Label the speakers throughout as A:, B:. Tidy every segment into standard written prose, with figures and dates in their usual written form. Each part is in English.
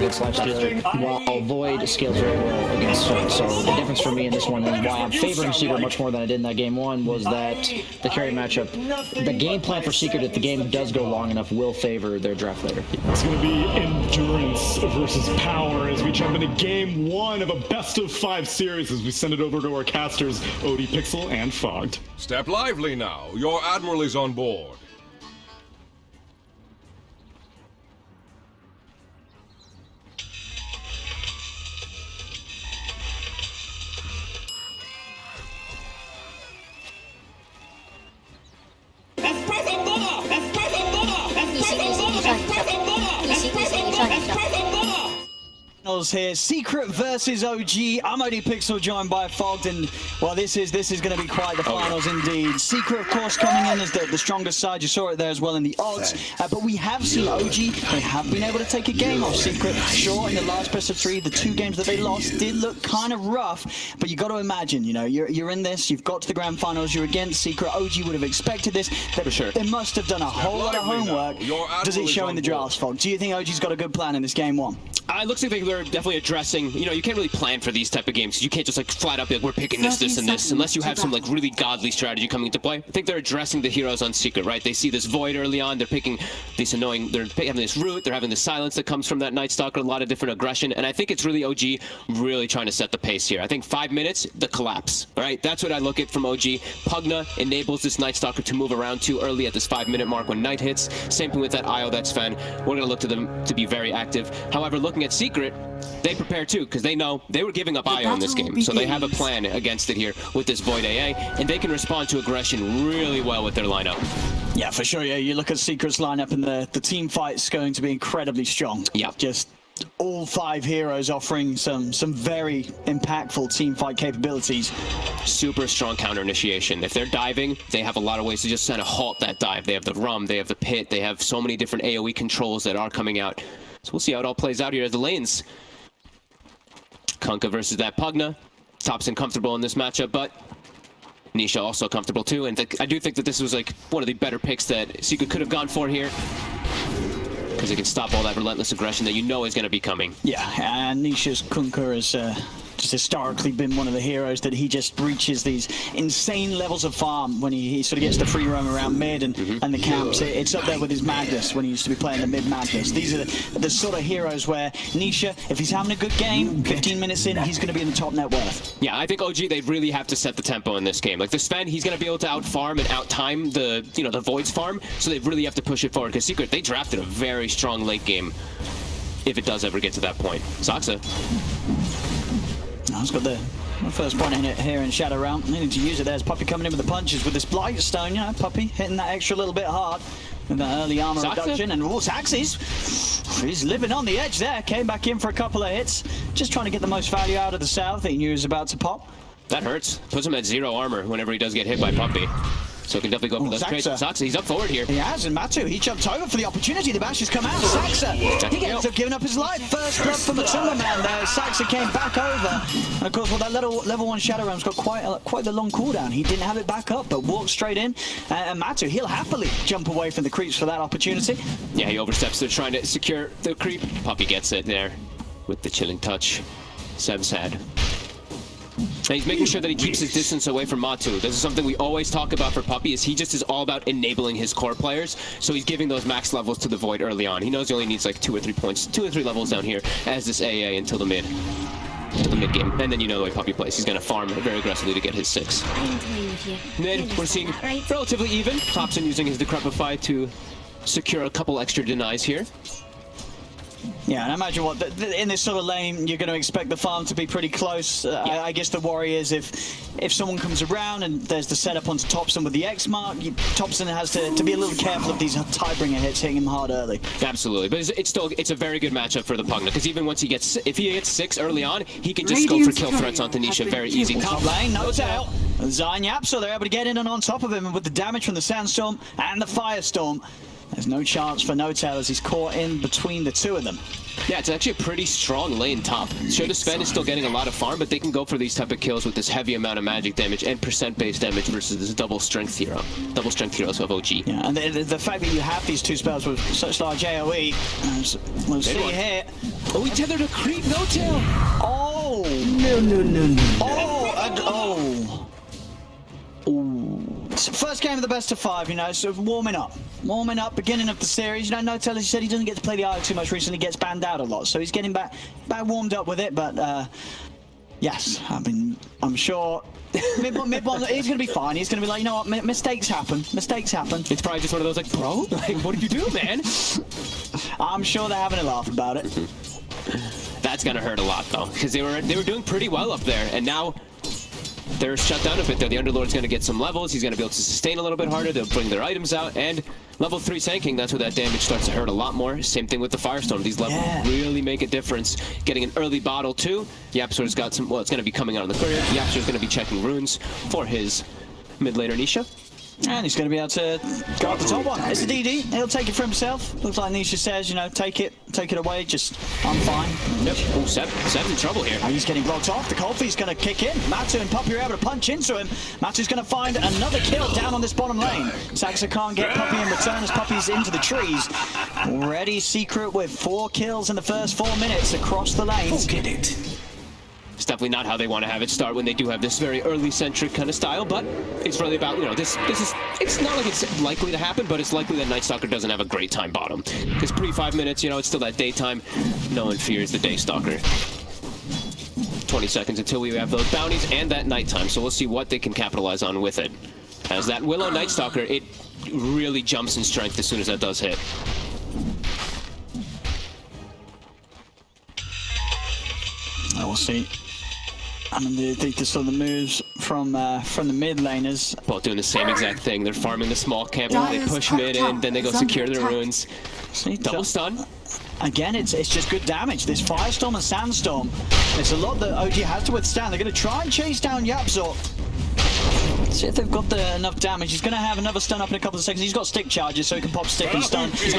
A: good lifestealer, while Void scales very well against Sword. So the difference for me in this one and why I'm favoring Secret much more than I did in that game one was that the carry matchup, the game plan for Secret, if the game does go long enough, will favor their draft later.
B: It's going to be endurance versus power as we jump into game one of a best-of-5 series as we send it over to our casters, Odie, Pixel, and Fogged.
C: Step lively now. Your Admiral is on board.
D: Here, Secret versus OG. I'm Odie Pixel, joined by Fogged, and well, this is going to be quite the finals indeed. Secret, of course, coming in as the strongest side. You saw it there as well in the odds. But we have seen OG. They have been able to take a game off Secret. Sure, in the last best of 3, the 2 games that they lost did look kind of rough. But you got to imagine, you know, you're in this. You've got to the grand finals. You're against Secret. OG would have expected this. For sure. They must have done a whole lot of homework. Does it show in the drafts, Fogged? Do you think OG's got a good plan in this game one?
E: It looks like they're definitely addressing, you know, you can't really plan for these type of games. You can't just like flat up be like, we're picking this, and this, unless you have some like really godly strategy coming into play. I think they're addressing the heroes on Secret, right? They see this Void early on, they're picking this annoying, they're having this Root, they're having the silence that comes from that Night Stalker, a lot of different aggression, and I think it's really OG really trying to set the pace here. I think 5 minutes, the collapse, right? That's what I look at from OG. Pugna enables this Night Stalker to move around too early at this 5-minute mark when Night hits. Same thing with that IO, that's Sven. We're going to look to them to be very active. However, looking at Secret, they prepare too, because they know they were giving up IO in this game. So they have a plan against it here with this Void AA, and they can respond to aggression really well with their lineup.
D: Yeah, for sure. Yeah, you look at Secret's lineup, and the team fight's going to be incredibly strong.
E: Yeah.
D: Just all 5 heroes offering some very impactful team fight capabilities.
E: Super strong counter initiation. If they're diving, they have a lot of ways to just kind of halt that dive. They have the Rum, they have the Pit, they have so many different AoE controls that are coming out. So we'll see how it all plays out here as the lanes. Kunkka versus that Pugna. Topson comfortable in this matchup, but Nisha also comfortable too. And I do think that this was like one of the better picks that Secret could have gone for here, because it can stop all that relentless aggression that you know is going to be coming.
D: Yeah, and Nisha's Kunkka has just historically been one of the heroes that he just reaches these insane levels of farm when he sort of gets the free roam around mid and the camps. It's up there with his Magnus when he used to be playing the mid Magnus. These are the sort of heroes where Nisha, if he's having a good game, 15 minutes in, he's going to be in the top net worth.
E: Yeah, I think OG, they really have to set the tempo in this game. Like the Sven, he's going to be able to out farm and out time the Void's farm, so they really have to push it forward, because Secret, they drafted a very strong late game if it does ever get to that point. Saksa.
D: He's got the first point in it here in Shadow Realm. Needing to use it. There's Puppey coming in with the punches with this Blightstone. You know, Puppey hitting that extra little bit hard with that early armor reduction. And Saxes, he's living on the edge there. Came back in for a couple of hits. Just trying to get the most value out of the South that he knew he was about to pop.
E: That hurts. Puts him at 0 armor whenever he does get hit by Puppey. So can definitely go for those trades. Saksa, he's up forward here.
D: He has, and Matu, he jumped over for the opportunity. The bash has come out. Saksa, he ends up giving up his life. First blood for Matumbaman there. Saksa came back over. And of course, well, that level 1 Shadow Realm's got quite the long cooldown. He didn't have it back up, but walked straight in. And Matu, he'll happily jump away from the creeps for that opportunity.
E: Yeah, he oversteps there trying to secure the creep. Puppey gets it there with the chilling touch. Seb's had. And he's making sure that he keeps his distance away from Matu. This is something we always talk about for Puppey, is he just is all about enabling his core players. So he's giving those max levels to the Void early on. He knows he only needs like 2 or 3 points, 2 or 3 levels down here as this AA until the mid game. And then you know the way Puppey plays. He's going to farm very aggressively to get his 6. Mid, we're seeing relatively even. Topson using his Decrepify to secure a couple extra denies here.
D: Yeah, and I imagine in this sort of lane, you're going to expect the farm to be pretty close. I guess the worry is if someone comes around and there's the setup onto Topson with the X mark, Topson has to be a little careful of these Tidebringer hits hitting him hard early.
E: Absolutely, but it's a very good matchup for the Pugna, because even once if he gets 6 early on, he can just go for kill threats onto Nisha very easy.
D: Top lane, no tail. Zanyap, so they're able to get in and on top of him, and with the damage from the Sandstorm and the Firestorm, There's no chance for No-Tail as he's caught in between the two of them.
E: Yeah, it's actually a pretty strong lane top. Sure, the Sven is still getting a lot of farm, but they can go for these type of kills with this heavy amount of magic damage and percent-based damage versus this double strength hero. Double strength heroes of OG.
D: Yeah, and the fact that you have these two spells with such large AoE, we'll see here.
E: Oh, he tethered a creep No-Tail!
D: Oh!
F: No.
D: Oh! It's the first game of the best of 5, you know, so warming up, beginning of the series. You know, No-Tail, as you said, he doesn't get to play the IO too much recently, gets banned out a lot, so he's getting back warmed up with it, but yes, I mean, I'm sure mid-one, he's going to be fine. He's going to be like, you know what, mistakes happen.
E: It's probably just one of those like, bro, like, what did you do, man?
D: I'm sure they're having a laugh about it.
E: That's going to hurt a lot, though, because they were doing pretty well up there, and now they're shut down a bit there. The Underlord's going to get some levels. He's going to be able to sustain a little bit harder. They'll bring their items out. And level 3 tanking, that's where that damage starts to hurt a lot more. Same thing with the Firestorm. These levels really make a difference. Getting an early bottle, too. Yapsor's got some... Well, it's going to be coming out on the courier. Yapsor's going to be checking runes for his mid-laner Nisha.
D: And he's going to be able to go up the top one. It's a DD. He'll take it for himself. Looks like Nisha says, you know, take it away. Just, I'm fine.
E: Yep. Oh, Seb's in trouble here.
D: And he's getting blocked off. The Coldfee's going to kick in. Matu and Puppy are able to punch into him. Matu's going to find another kill down on this bottom lane. Saxa can't get Puppy in return as Puppy's into the trees. Already Secret with 4 kills in the first 4 minutes across the lanes.
F: Get it.
E: It's definitely not how they want to have it start when they do have this very early-centric kind of style, but it's really about, you know, this is, it's not like it's likely to happen, but it's likely that Night Stalker doesn't have a great time bottom. Because pre-5 minutes, you know, it's still that daytime. No one fears the Day Stalker. 20 seconds until we have those bounties and that nighttime, so we'll see what they can capitalize on with it. As that Willow Night Stalker, it really jumps in strength as soon as that does hit.
D: We'll see. I mean, they saw the moves from the mid laners.
E: Both doing the same exact thing. They're farming the small camp, they push mid in, then they go secure their runes.
D: See,
E: Double stun.
D: Again, it's just good damage. This Firestorm and Sandstorm, it's a lot that OG has to withstand. They're going to try and chase down Yapzor. See if they've got enough damage. He's going to have another stun up in a couple of seconds. He's got stick charges, so he can pop stick and stun. He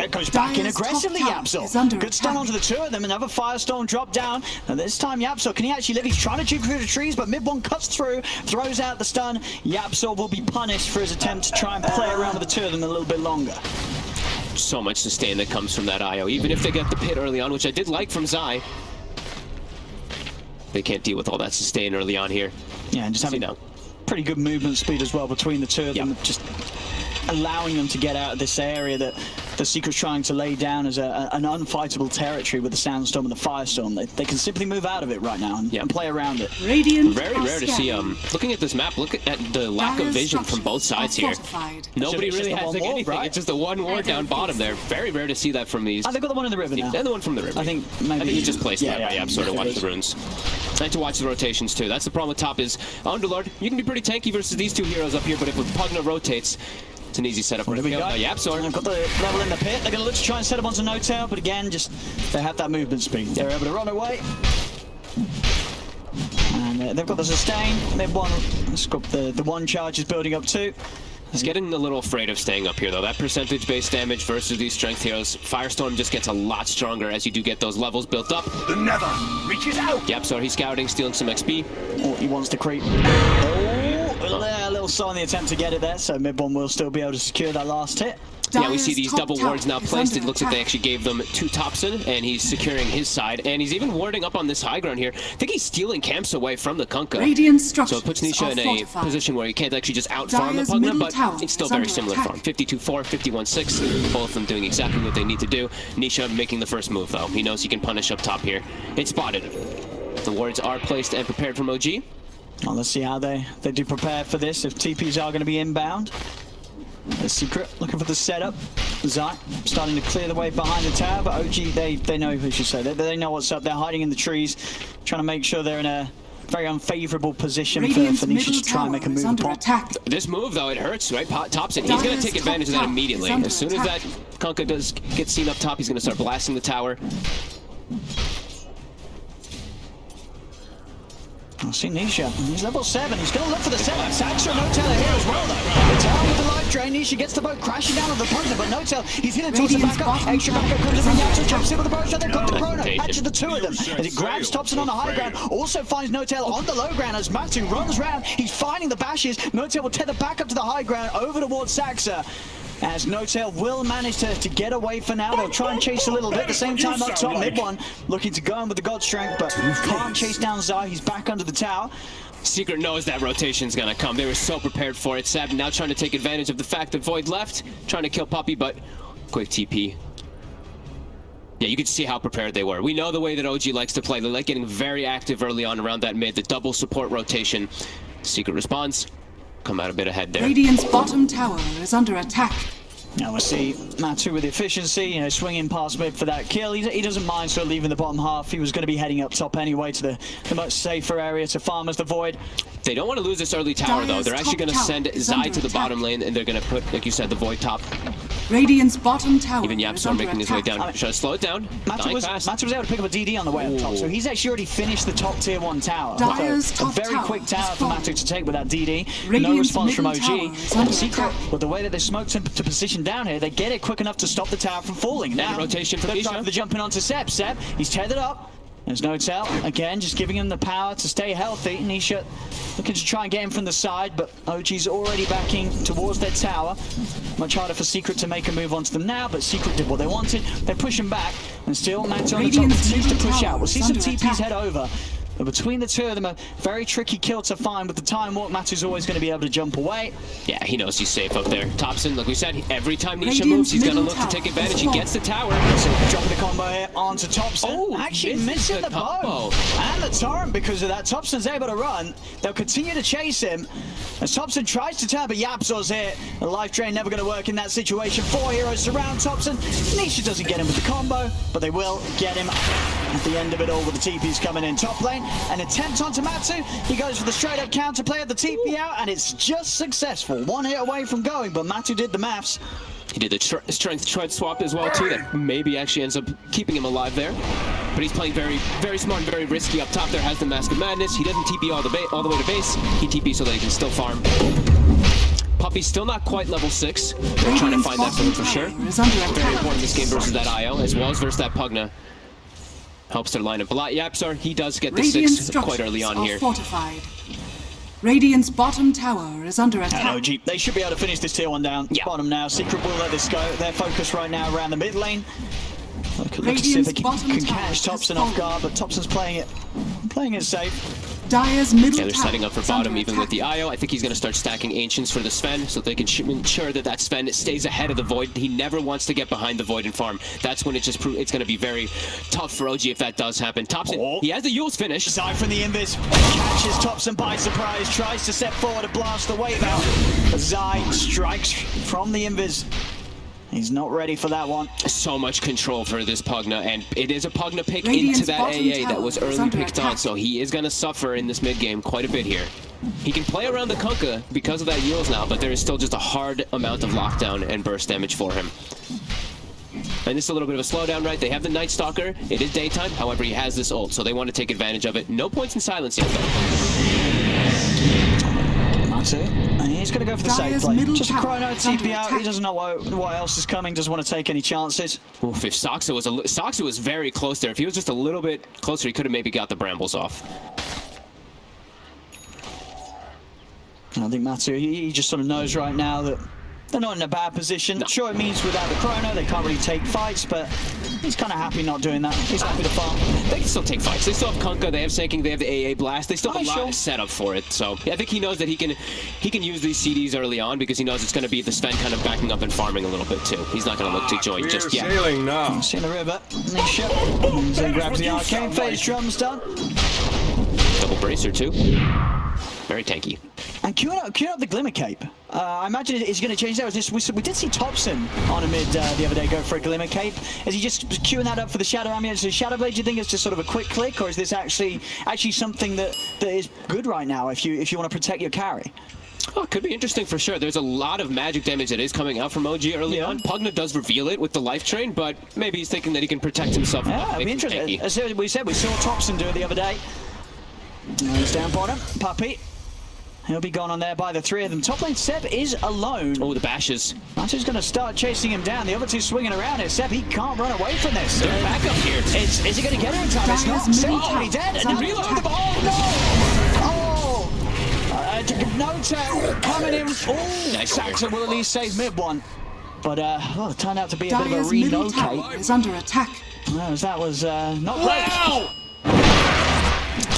D: goes back in aggressively, Yapzor. Good stun onto the two of them. Another Firestorm drop down. And this time, Yapzor, can he actually live? He's trying to juke through the trees, but mid-one cuts through, throws out the stun. Yapzor will be punished for his attempt to try and play around with the two of them a little bit longer.
E: So much sustain that comes from that IO. Even if they get the pit early on, which I did like from Zai, they can't deal with all that sustain early on here.
D: Yeah, and just having pretty good movement speed as well between the two of them, just allowing them to get out of this area that the Secret's trying to lay down as an unfightable territory with the Sandstorm and the Firestorm. They can simply move out of it right now and play around it.
F: Radiant
E: very rare to see, looking at this map, look at the lack of vision from both sides here. Nobody really has like anything, right? It's just the one ward down bottom there. Very rare to see that from these.
D: Oh, they've got the one in the river now.
E: And the one from the river.
D: I think maybe
E: he just placed that by Yapzor to watch the runes. And to watch the rotations too. That's the problem with top is Underlord, you can be pretty tanky versus these two heroes up here, but if Pugna rotates, it's an easy setup.
D: There we go.
E: Yapzor.
D: They've got the level in the pit. They're going to look to try and set up onto No-Tail, but again, just they have that movement speed. They're able to run away. And they've got the sustain. They've won. Let's got the one charge is building up too.
E: He's getting a little afraid of staying up here, though. That percentage-based damage versus these strength heroes. Firestorm just gets a lot stronger as you do get those levels built up.
F: The nether reaches out.
E: Yep, so he's scouting, stealing some XP.
D: Oh, he wants to creep. Oh, a little slow on the attempt to get it there, so mid-one will still be able to secure that last hit.
E: Yeah, we see these double wards now placed. It looks like they actually gave them 2 Topson, and he's securing his side, and he's even warding up on this high ground here. I think he's stealing camps away from the Kunkka. So it puts Nisha in a position where he can't actually just out-farm the Pugna, but it's still very similar farm. 52-4, 51-6, both of them doing exactly what they need to do. Nisha making the first move, though. He knows he can punish up top here. It's spotted. The wards are placed and prepared from OG.
D: Well, let's see how they do prepare for this, if TPs are going to be inbound. The Secret looking for the setup. Zai starting to clear the way behind the tower, but OG, they know who should say. They know what's up. They're hiding in the trees, trying to make sure they're in a very unfavorable position for Nisha to try and make a move upon.
E: This move, though, it hurts, right? Topson, he's going to take advantage of that immediately. As soon as that Kunkka does get seen up top, he's going to start blasting the tower.
D: See Nisha, he's level 7, he's going to look for the 7. Saxa and N0tail are here as well though. The tower with the life drain, Nisha gets the boat crashing down on the Pugna, but N0tail, he's hitting towards the backup. Extra backup comes in from Yapso, jumps in with the boat shot, they've got the Chrono, catches the 2 of them. As it grabs Thompson on the high ground, also finds N0tail on the low ground as Matu runs round, he's finding the bashes. N0tail will tether back up to the high ground, over towards Saxa. As N0tail will manage to get away for now. They'll try and chase a little bit. At the same time, up top, mid one, looking to go in with the God Strength, but can't chase down Zai. He's back under the tower.
E: Secret knows that rotation's gonna come. They were so prepared for it. Sab now trying to take advantage of the fact that Void left, trying to kill Puppey, but quick TP. Yeah, you can see how prepared they were. We know the way that OG likes to play. They like getting very active early on around that mid, the double support rotation. Secret responds. Come out a bit ahead there.
G: Radiant's bottom tower is under attack.
D: Now we'll see Matu with the efficiency, you know, swinging past mid for that kill. He doesn't mind sort of leaving the bottom half. He was going to be heading up top anyway to the much safer area to farm as the Void.
E: They don't want to lose this early tower though. They're actually going to send Zai to the bottom lane, and they're going to put, like you said, the Void top.
G: Radiant's bottom tower.
E: Even Yapsor making his way down. Should I slow it down?
D: Matu was able to pick up a DD on the way up top, so he's actually already finished the top tier 1 tower. So a very quick tower for Matu to take with that DD. No response from OG. And Secret, with the way that they smoked him to position down here, they get it quick enough to stop the tower from falling. Now,
E: rotation from Nisha.
D: They're jumping onto Seb. Seb, he's tethered up. There's N0tail, again, just giving him the power to stay healthy. Nisha looking to try and get him from the side, but OG's already backing towards their tower. Much harder for Secret to make a move onto them now, but Secret did what they wanted. They push him back, and still Matu on the top continues to push out. We'll see some TPs head over. But between the two of them, a very tricky kill to find. With the time walk, Matu's always going to be able to jump away.
E: Yeah, he knows he's safe up there. Thompson, like we said, every time Nisha moves, he's going to look to take advantage. He gets the tower.
D: So dropping the combo here onto Thompson. Oh, actually missing the bow. And the torrent because of that. Thompson's able to run. They'll continue to chase him. As Thompson tries to turn, but Yapsor's here. The life drain never going to work in that situation. 4 heroes surround Thompson. Nisha doesn't get him with the combo, but they will get him at the end of it all with the TPs coming in top lane. An attempt onto Matu. He goes for the straight up counter play of the TP out, and it's just successful. 1 hit away from going, but Matu did the maths.
E: He did the strength tread swap as well too. That maybe actually ends up keeping him alive there. But he's playing very, very smart and very risky up top there. Has the Mask of Madness. He doesn't TP all the way to base. He TP so that he can still farm. Puppey's still not quite level 6. They're trying to find that for sure. Very important this game versus that IO, as well as versus that Pugna. Helps their lineup a lot. Yapsar, he does get the 6 quite early on here.
G: Fortified. Radiant's bottom tower is under attack.
D: And OG, they should be able to finish this tier 1 down. Yeah. Bottom now. Secret will let this go. Their focus right now around the mid lane. Look to see if they can catch Thompson off guard, but Thompson's playing it safe.
G: Dire's middle
E: they're setting up for bottom even with the IO. I think he's going to start stacking Ancients for the Sven so they can ensure that that Sven stays ahead of the Void. He never wants to get behind the Void and farm. That's when it's going to be very tough for OG if that does happen. Thompson, he has the Yule's finish.
D: Zai from the invis catches Thompson by surprise, tries to step forward to blast the wave out. Zai strikes from the invis. He's not ready for that one.
E: So much control for this Pugna, and it is a Pugna pick into that AA that was early picked on, so he is going to suffer in this mid game quite a bit here. He can play around the Kunkka because of that Yules now, but there is still just a hard amount of lockdown and burst damage for him. And this is a little bit of a slowdown, right? They have the Night Stalker. It is daytime, however, he has this ult, so they want to take advantage of it. No points in silence yet, though.
D: And he's going to go for the safe play. Just a Chrono TP out. He doesn't know what else is coming. Doesn't want to take any chances.
E: Oof, if Saxa was very close there. If he was just a little bit closer, he could have maybe got the brambles off.
D: I think Matu, he just sort of knows right now that they're not in a bad position. No. Sure, it means without the Chrono, they can't really take fights, but he's kind of happy not doing that. He's happy to farm.
E: They can still take fights. They still have Kunkka, they have Sanking, they have the AA Blast. They still have a lot set up for it. So yeah, I think he knows that he can use these CDs early on because he knows it's going to be the Sven kind of backing up and farming a little bit too. He's not going to look to join just yet.
C: Sailing now.
D: See the river. Nisha. So he grabs the arcane phase, drums done.
E: Double bracer too. Very tanky.
D: And queuing up the Glimmer Cape. I imagine it's going to change that. We did see Thompson on a mid the other day go for a Glimmer Cape. Is he just queuing that up for the Shadow Amulet? So Shadow Blade, do you think it's just sort of a quick click, or is this actually something that is good right now if you want to protect your carry?
E: Oh, it could be interesting for sure. There's a lot of magic damage that is coming out from OG early on. Pugna does reveal it with the life train, but maybe he's thinking that he can protect himself.
D: Yeah, it'd be interesting. As we said, we saw Thompson do it the other day. He's down bottom. Puppy. He'll be gone on there by the three of them. Top lane, Seb is alone.
E: Oh, the bashes.
D: Matu's going to start chasing him down. The other two swinging around it. Seb, he can't run away from this.
E: They're back up here.
D: Is he going to get it in time? It's not. Seb's already dead. And the reload. Oh, no! No-tail coming in. Oh,
E: Nice
D: Saxon will at least save mid one. But, it turned out to be a bit of a
G: Dire's middle
D: relocate.
G: tower is under attack.
D: That was not great.
E: Wow!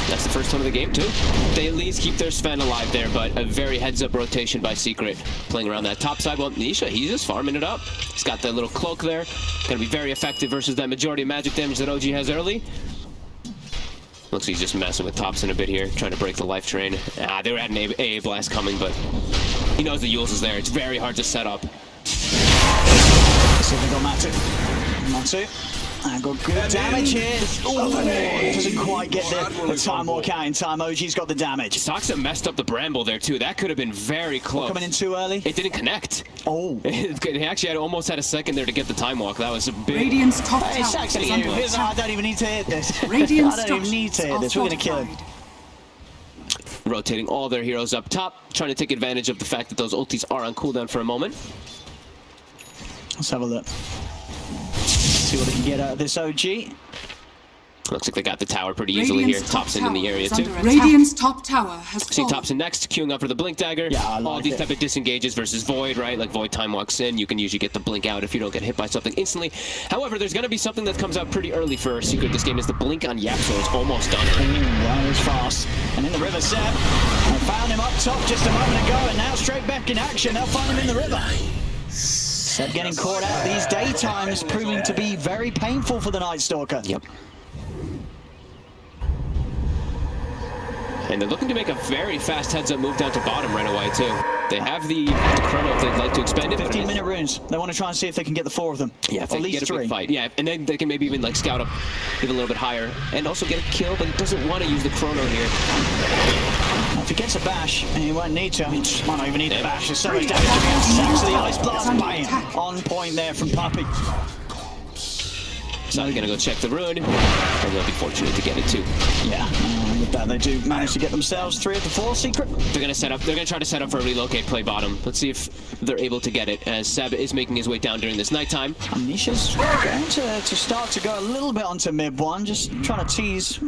E: That's the first one of the game, too. They at least keep their Sven alive there, but a very heads-up rotation by Secret. Playing around that top side. Well, Nisha, he's just farming it up. He's got that little cloak there. Going to be very effective versus that majority of magic damage that OG has early. Looks like he's just messing with Thompson a bit here, trying to break the life train. They were at an AA blast coming, but he knows the Yules is there. It's very hard to set up.
D: So they got Matu. I got good damage here. Doesn't quite get the time walk out in time. OG's got the damage.
E: Soxa messed up the bramble there too. That could have been very close.
D: Coming in too early.
E: It didn't connect.
D: Oh.
E: He actually almost had a second there to get the time walk. That was a big...
G: Radiant's top
D: Hey,
G: tower
D: Saxon,
G: is under
D: I
G: attack.
D: don't even need to hit this.
G: Radiant
D: I don't even need to hit this. We're going to kill him.
E: Rotating all their heroes up top, trying to take advantage of the fact that those ultis are on cooldown for a moment.
D: Let's have a look. See what they can get out of this OG.
E: Looks like they got the tower pretty easily here. Thompson in the area too.
G: Radiant's top tower has
E: See
G: fallen.
E: Thompson next, queuing up for the blink dagger.
D: Yeah, I
E: all
D: like
E: these
D: it.
E: type of disengages versus Void, right? Like Void time walks in, you can usually get the blink out if you don't get hit by something instantly. However, there's going to be something that comes out pretty early for Secret this game is the blink on Yapso is almost done.
D: That was fast. And in the river, Seb. I found him up top just a moment ago, and now straight back in action. They'll find him in the river. Seb getting caught out these daytimes, proving to be very painful for the Night Stalker.
E: Yep. And they're looking to make a very fast heads-up move down to bottom right away, too. They have the chrono if they'd like to expend it.
D: 15-minute runes. They want to try and see if they can get the 4 of them.
E: Yeah, if they
D: at
E: can
D: least
E: get a
D: 3.
E: big fight. Yeah, and then they can maybe even like scout up even a little bit higher and also get a kill, but he doesn't want to use the chrono here.
D: If he gets a bash, and he won't need to, I mean, might not even need a bash. There's so much damage against Sax. The ice blast, bam! On point there from Puppy.
E: So they're gonna go check the rune, and they'll be fortunate to get it too.
D: Yeah, with that they do manage to get themselves 3 of the 4 Secret.
E: They're gonna set up. They're gonna try to set up for a relocate play bottom. Let's see if they're able to get it. As Seb is making his way down during this nighttime.
D: Nisha's going to start to go a little bit onto mid one, just trying to tease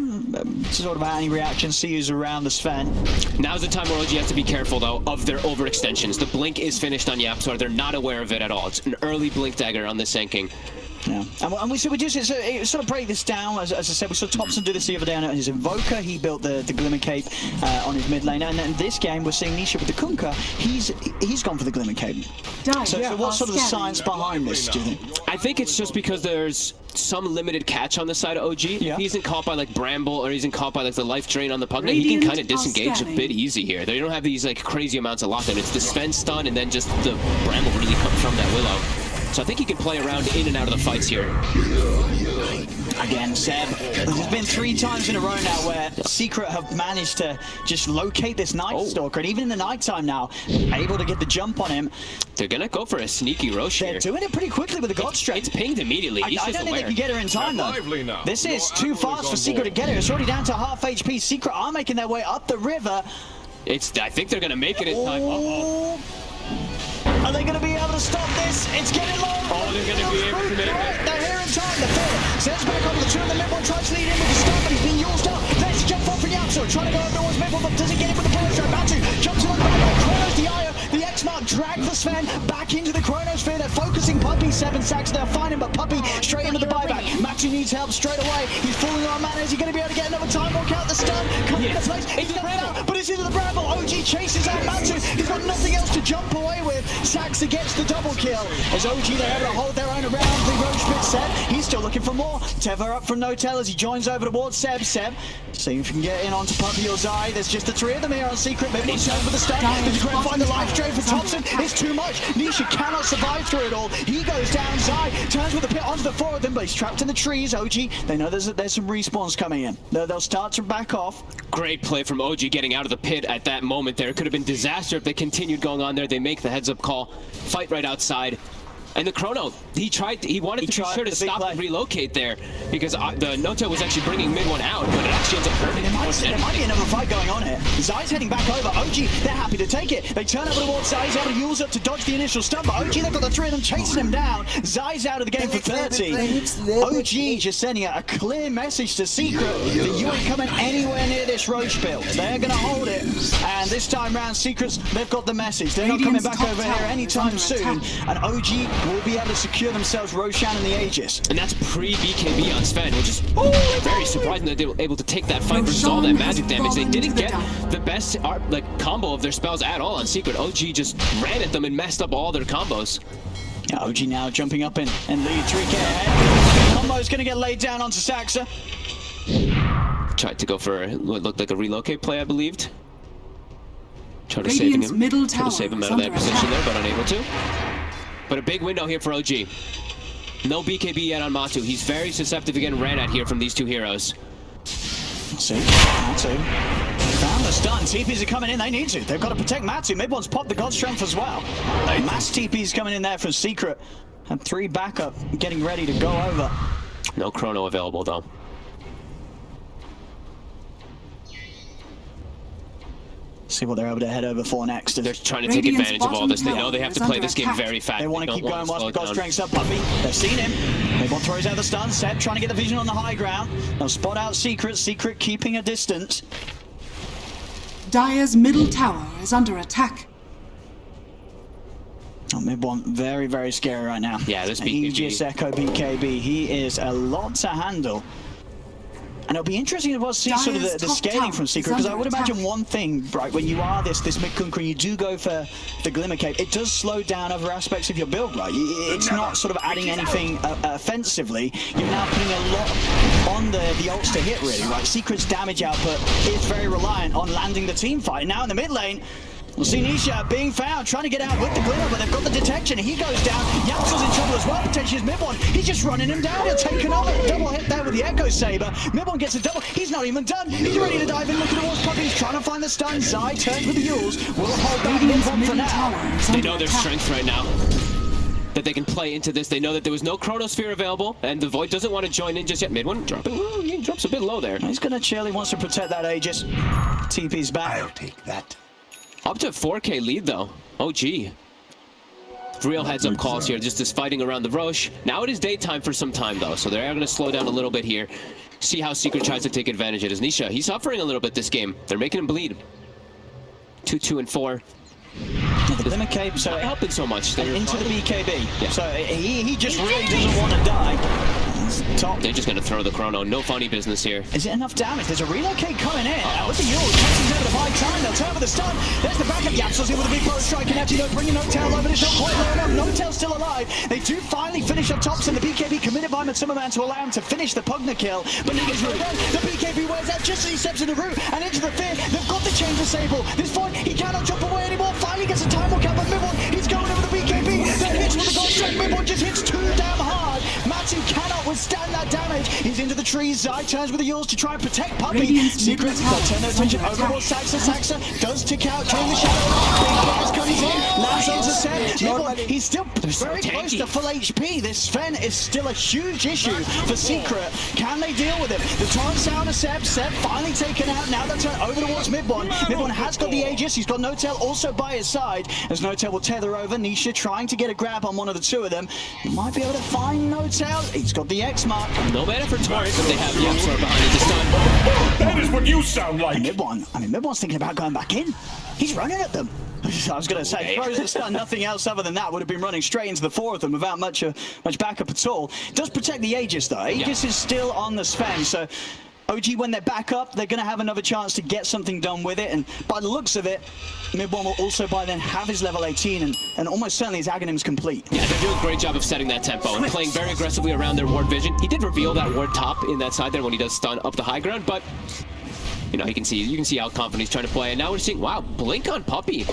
D: sort of any reaction sees around the Sven.
E: Now's the time where OG has to be careful though of their overextensions. The blink is finished on Yapsor. They're not aware of it at all. It's an early blink dagger on the Senking.
D: Yeah, and we just sort of break this down. As I said, we saw Thompson do this the other day on his Invoker. He built the Glimmer Cape on his mid lane, and in this game we're seeing Nisha with the Kunkka. He's gone for the Glimmer Cape. So what's sort of the science behind this, do you think?
E: I think it's just because there's some limited catch on the side of OG.
D: Yeah.
E: He isn't caught by like Bramble or he isn't caught by like the life drain on the Pugna. He can kind of disengage a bit easy here. They don't have these like crazy amounts of lockdown. It's the Sven stun and then just the Bramble really comes from that Willow. So I think he can play around in and out of the fights here.
D: Again, Seb, there's been 3 times in a row now where Secret have managed to just locate this Night Stalker, and even in the nighttime now, able to get the jump on him.
E: They're gonna go for a sneaky Roche here.
D: They're doing it pretty quickly with the God Strike.
E: It's pinged immediately.
D: I don't think they can get her in time though. This is too fast for Secret to get her. It's already down to half HP. Secret are making their way up the river.
E: I think they're gonna make it in time. Uh-oh.
D: Are they going to be able to stop this? It's getting long.
E: Oh, they're going to be able to make it.
D: They're here in time. The third. Sends back over the 2 in the mid-one. Tries to lead in with the stun, but he's being used up. There's a jump off from Yapso. Trying to go over towards mid-one, but doesn't get it with the power strike. Matu jumps in on the back. Chronos the Io. The X-Mark drag the Sven back into the Chronosphere. They're focusing Puppy. 7 sacks. They'll find him, but Puppy straight into the buyback. Matu needs help straight away. He's falling on mana. Is he going to be able to get another time walk out? The stun coming into place. He's done out, but it's into the Bramble. OG chases out Matu. He's got nothing else to jump away with. Saxa gets the double kill. As OG, they're able to hold their own around the Roche pit. Seb, he's still looking for more. Teva up from No-Tail as he joins over towards Seb. See if you can get in onto Puppy or Zai. There's just the 3 of them here on Secret. Maybe he's with the stun. Did you find the life drain for Thompson? It's too much. Nisha cannot survive through it all. He goes down. Zai turns with the pit onto the 4 of them, but he's trapped in the trees. OG, they know there's some respawns coming in. They'll start to back off.
E: Great play from OG getting out of the pit at that moment there. It could have been disaster if they continued going on there. They make the heads-up call. Fight right outside. And the Chrono, he wanted to be sure to stop and relocate there because the Nota was actually bringing mid one out, but it actually ends up hurting.
D: There might be another fight going on here. Zai's heading back over. OG, they're happy to take it. They turn over towards Zai. He's able to use up to dodge the initial stun, but OG, they've got the three of them chasing him down. Zai's out of the game for 30. OG just sending out a clear message to Secret that you ain't coming anywhere near this Roche build. They're going to hold it. And this time round, Secrets, they've got the message. They're not coming back over here anytime soon. And OG will be able to secure themselves Roshan and the Aegis.
E: And that's pre-BKB on Sven, which is very surprising that they were able to take that fight versus all that magic damage. They didn't get the best combo of their spells at all on Secret. OG just ran at them and messed up all their combos.
D: Yeah, OG now jumping up in lead 3k ahead. Combo is going to get laid down onto Saxa.
E: Tried to go for what looked like a relocate play, I believed. Tried to save him. Tried to save him out of that position there, but unable to. But a big window here for OG. No BKB yet on Matu. He's very susceptible to getting ran at here from these two heroes.
D: Let's see. Matu. Found the stun. TPs are coming in. They need to. They've got to protect Matu. Mid one's popped the God Strength as well. Mass TPs coming in there for Secret. And 3 backup getting ready to go over.
E: No Chrono available though.
D: See what they're able to head over for next.
E: They're trying to take advantage of all this. They know they have to play this game very fast.
D: They want to keep going whilst the God Strength's up. Puppy, they've seen him. Mid1 throws out the stun. Seb trying to get the vision on the high ground. They'll spot out Secret. Secret keeping a distance.
G: Dire's middle tower is under attack.
D: Oh, Mid1 very, very scary right now.
E: Yeah, this BKB.
D: Aegis Echo BKB. He is a lot to handle. And it'll be interesting to see sort of the scaling from Secret, because I would imagine one thing, right, when you are this mid-kunker and you do go for the Glimmer Cape, it does slow down other aspects of your build, right? It's not sort of adding anything offensively. You're now putting a lot on the ults to hit, really, right? Secret's damage output is very reliant on landing the team fight. Now in the mid lane, we'll see Nisha being found, trying to get out with the Glimmer, but they've got the detection. He goes down. Yapsel's in trouble as well, potentially as Mid1. He's just running him down. He'll take another double hit there with the Echo Saber. Mid1 gets a double. He's not even done. He's ready to dive in, looking towards Puppy. He's trying to find the stun. Zai turns with the Yules. Will hold back Mid1 for now.
E: They know their strength right now. That they can play into this. They know that there was no Chronosphere available, and the Void doesn't want to join in just yet. Mid1 dropping. Ooh, he drops a bit low there.
D: He's going to chill. He wants to protect that Aegis. TP's back.
F: I'll take that.
E: Up to 4k lead though. Oh gee. Real heads up calls here, just this fighting around the Roche. Now it is daytime for some time though, so they're going to slow down a little bit here. See how Secret tries to take advantage of his Nisha. He's suffering a little bit this game. They're making him bleed. 2, 2, and 4.
D: The Glimmer Cape, so
E: helping so much.
D: And into the BKB. Yeah. So he just really doesn't want to die. Top.
E: They're just going to throw the Chrono. No funny business here.
D: Is it enough damage? There's a relocate coming in. With the Yules, Texans over to buy time. They'll turn with the stun. There's the backup. Yapsel's in with a big blow strike and empty. They'll bring No-Tail over. It's not quite low enough. No-Tail's still alive. They do finally finish up tops, and the BKB committed by Matumbaman to allow him to finish the Pugna kill. But he gets rid of them. The BKB wears out just as he steps in the route and into the fear. They've got the chain disable. This Void, he cannot jump away anymore. Finally gets a time walk out, but Mid1, he's going over the BKB. That hits with the gold strike. Mid1 just hits too damn hard. Matu cannot withstand that damage. He's into the trees. Zai turns with the Yules to try and protect Puppy. Secret, they'll turn their attention over towards Saxa. Saxa does tick out during the shadow. Big Gas comes in. Lands onto Seb. He's still very close to full HP. This Sven is still a huge issue for Secret. Can they deal with it? The torrent sound of Seb. Seb finally taken out. Now they'll turn over towards Mid1. Mid1 has got the Aegis. He's got No-Tail also by his side. As No-Tail will tether over. Nisha trying to get a grab on one of the two of them. He might be able to find No-Tail. He's got the X mark.
E: No matter for Torrent, but they have Yapsor behind it this time.
F: That is what you sound like.
D: Mid1's thinking about going back in. He's running at them. I was going to say, throws the stun, nothing else other than that would have been running straight into the 4 of them without much backup at all. Does protect the Aegis though. Aegis is still on the Sven, so OG, when they're back up, they're going to have another chance to get something done with it, and by the looks of it, Mid1 will also by then have his level 18, and almost certainly his Aghanim's complete.
E: Yeah, they're doing a great job of setting that tempo and playing very aggressively around their ward vision. He did reveal that ward top in that side there when he does stun up the high ground, but You know, you can see how confident he's trying to play. And now we're seeing, wow, blink on Puppey.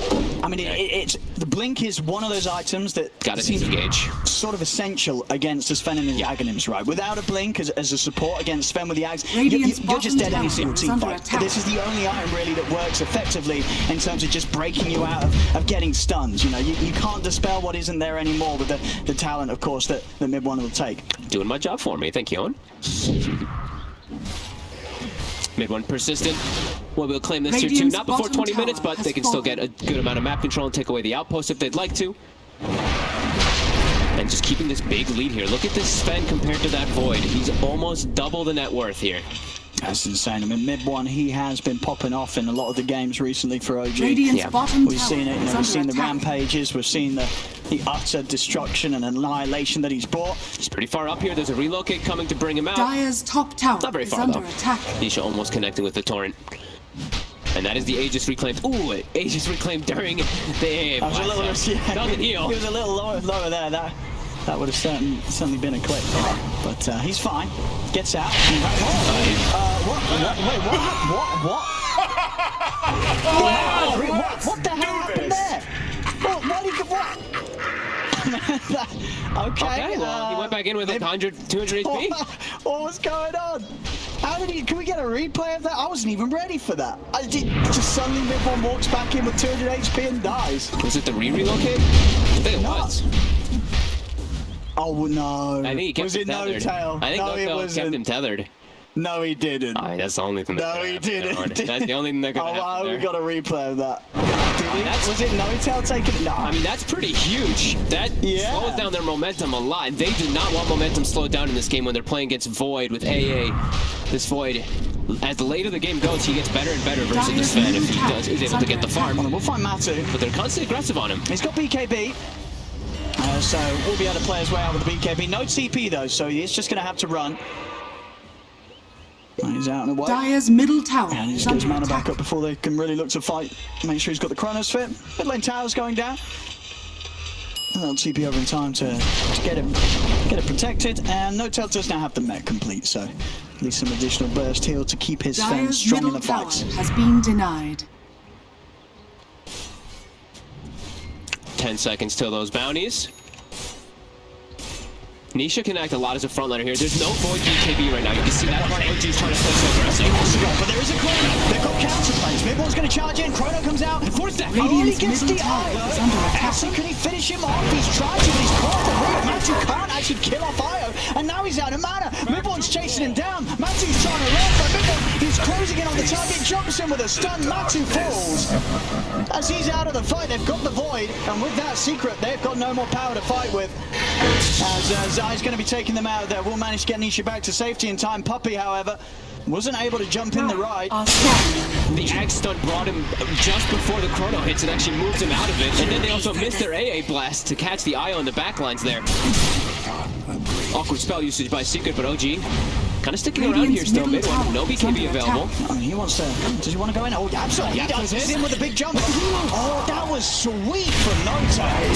D: I mean, it's the blink is one of those items that
E: Got to
D: seems
E: disengage.
D: sort of essential against the Sven and his Aghanims, right? Without a blink as a support against Sven with the Aghs, you're just dead any single team fight. This is the only item really that works effectively in terms of just breaking you out of getting stuns. You know, you can't dispel what isn't there anymore with the talent, of course, that mid one will take.
E: Doing my job for me. Thank you, Owen. Mid one persistent. Well, we'll claim this tier 2, not before 20 minutes, but they can still get a good amount of map control and take away the outpost if they'd like to. And just keeping this big lead here. Look at this Sven compared to that Void. He's almost double the net worth here.
D: That's insane. I mean, mid one, he has been popping off in a lot of the games recently for OG.
G: We've
D: seen it. You know, we've seen the rampages. We've seen the utter destruction and annihilation that he's brought.
E: He's pretty far up here. There's a relocate coming to bring him out.
G: Dire's top tower
E: Not very
G: is
E: far,
G: under
E: though.
G: attack.
E: Nisha almost connecting with the torrent. And that is the Aegis reclaimed. Ooh, Aegis reclaimed during the
D: That was a little,
E: doesn't heal.
D: He was a little lower there. That would have certainly been a clip. But he's fine. Gets out. What? What the hell happened there? Okay,
E: well, he went back in with like 100, 200 HP.
D: What was going on? How did he? Can we get a replay of that? I wasn't even ready for that. Just suddenly mid one walks back in with 200 HP and dies.
E: Was it the relocate? I think it was.
D: Oh no!
E: I think he kept
D: was
E: him
D: it
E: tethered.
D: No-tail?
E: I think
D: No, it
E: No-tail
D: wasn't.
E: kept him tethered.
D: No, he didn't.
E: That's the only thing.
D: No, he didn't.
E: That's the only thing that could happen.
D: Oh,
E: there.
D: we got a replay of that. Was it No-tail taking it? No.
E: I mean, that's pretty huge. That slows down their momentum a lot. And they do not want momentum slowed down in this game when they're playing against Void with AA. This Void, as the later the game goes, he gets better and better versus the Sven if he is able to get the farm.
D: We'll find Matu.
E: But they're constantly aggressive on him.
D: He's got BKB. So we'll be able to play his way out with the BKB. No TP though, so he's just going to have to run. He's out and away.
G: Dire's middle tower
D: And he
G: is
D: just gets
G: under
D: mana
G: attack.
D: back up before they can really look to fight. Make sure he's got the Chronos fit. Mid lane tower's going down. And they'll TP over in time to get it protected. And No-tail does now have the mech complete, so at least some additional burst heal to keep his Sven
G: Dire's
D: strong in
G: middle
D: the
G: tower
D: fights.
G: has been denied.
E: 10 seconds till those bounties. Nisha can act a lot as a frontliner here. There's no Void BKB right now. You can see that why OG's trying to play so aggressive.
D: But there is a Chrono. They've got counter plays. Mid-one's going to charge in. Chrono comes out.
E: Force that.
D: He
G: Radiant's
D: gets
G: middle
D: the
G: tower is under
D: Io.
G: attack.
D: Actually, can he finish him off? He's tried to, but he's caught the root. Matu can't actually kill off Io. And now he's out of mana. Mid-one's chasing him down. Matu's trying to run, but Mid-one is closing in on the target. Jumps in with a stun. Matu falls. As he's out of the fight, they've got the Void. And with that secret, they've got no more power to fight with. As Zai's going to be taking them out there. Will manage to get Nisha back to safety in time. Puppey, however, wasn't able to jump in the ride.
E: The Ag stun brought him just before the Chrono hits and actually moves him out of it. And then they also missed their AA blast to catch the Io in the backlines there. Awkward spell usage by Secret, but OG kind of sticking around here still. Mid one, no BKB available.
D: I mean, he wants to. Does he want to go in? Oh, absolutely. He does. He's in with a big jump. Oh, that was sweet from No-tail.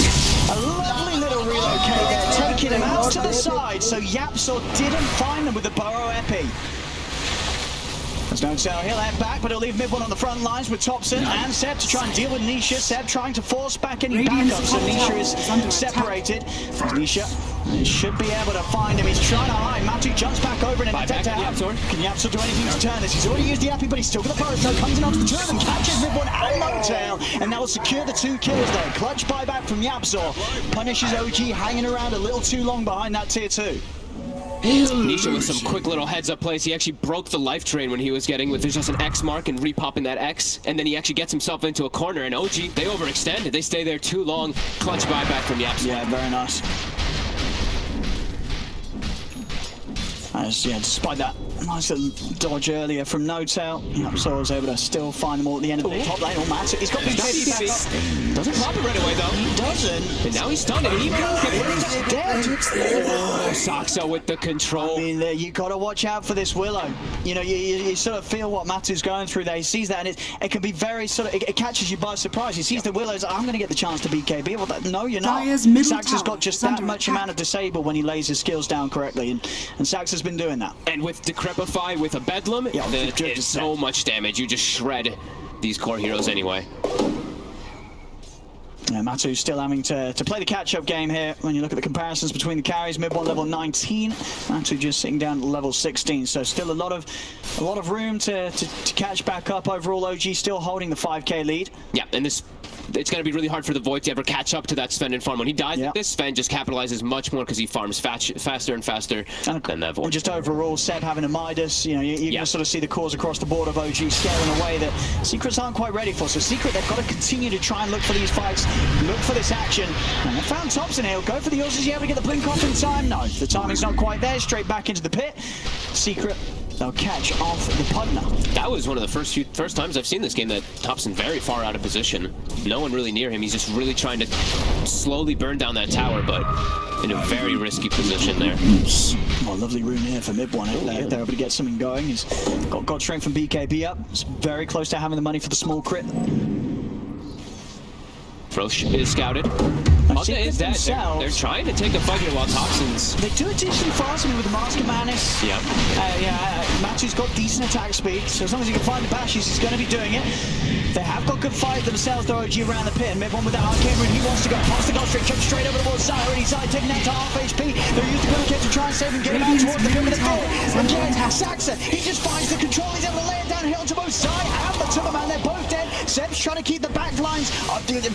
D: A lovely little relocate there, taking him out to the side. So Yapsor didn't find them with the Burrow Epi. There's No-tail. He'll head back, but he'll leave mid one on the front lines with Thompson and Seb to try and deal with Nisha. Seb trying to force back any backup, so Nisha is separated. Nisha should be able to find him. He's trying to hide. Matu jumps back over and detector out. Can Yapsor do anything to turn this? He's already used the Epi, but he's still got the forest. So comes in onto the two of them, catches mid one and No-tail, and that will secure the 2 kills there. Clutch buyback from Yapsor. Punishes OG hanging around a little too long behind that tier 2.
E: Nisha with some quick little heads-up plays. He actually broke the life drain when he was getting with just an X mark and repopping that X, and then he actually gets himself into a corner, and OG, they overextended. They stay there too long. Clutch buyback from Yapsor.
D: Yeah, very nice. Yeah, despite that nice little dodge earlier from No-tail, Yapsor was able to still find them all at the end of the top lane. Oh, Matt, he's got BKB back up.
E: Doesn't pop it right away, though.
D: He doesn't.
E: And now he's stunned, and he does get
D: He's dead.
E: Oh, Saxo with the control.
D: I mean, you got to watch out for this Willow. You know, you sort of feel what Matu's going through there. He sees that, and it can be very sort of, it catches you by surprise. He sees the Willows, I'm going to get the chance to BKB. Well, no, you're not.
G: Dire's middle
D: Sax has
G: tower
D: got just
G: is
D: that
G: under
D: much
G: attack.
D: amount of disable when he lays his skills down correctly, and Sax has been doing that.
E: And with Decrepify, with a Bedlam,
D: Yeah,
E: it's so much damage. You just shred these core heroes anyway.
D: Matu's still having to play the catch-up game here. When you look at the comparisons between the carries, mid one level 19, Matu just sitting down at level 16. So still a lot of room to catch back up. Overall, OG still holding the 5K lead.
E: Yeah, and it's going to be really hard for the Void to ever catch up to that Sven and farm. When he dies like this, Sven just capitalizes much more because he farms faster and faster than that Void.
D: And just overall, Seb having a Midas, you know, you're going to sort of see the cores across the board of OG scaling away that Secrets aren't quite ready for. So Secret, they've got to continue to try and look for these fights, look for this action. And they found Thompson here. Go for the yours. Is he able to get the blink off in time? No, the timing's not quite there. Straight back into the pit. Secret, they'll catch off the partner.
E: That was one of the first times I've seen this game that Thompson very far out of position. No one really near him. He's just really trying to slowly burn down that tower, but in a very risky position there.
D: Oh, lovely rune here for mid one. They're able to get something going. He's got God Strength from BKB up. It's very close to having the money for the small crit.
E: Frosh is scouted. Mugna is dead. They're trying to take the fight here while Thompson's...
D: They do it decently fast. I mean, with the Mask of Madness.
E: Yeah.
D: Matu's got decent attack speed, so as long as he can find the bashes, he's going to be doing it. They have got good fight themselves, though, OG around the pit. And mid one with that arcane rune, he wants to go. Pops the God Strength, jumps straight over towards Zai. Already Zai taking that to half HP. They'll use the Gun Kick to try and save him, get him out towards the pit with the pit. And again, Saxa, he just finds the control. He's able to lay it downhill to both Zai and Matumbaman. They're both dead. Seb's trying to keep the back lines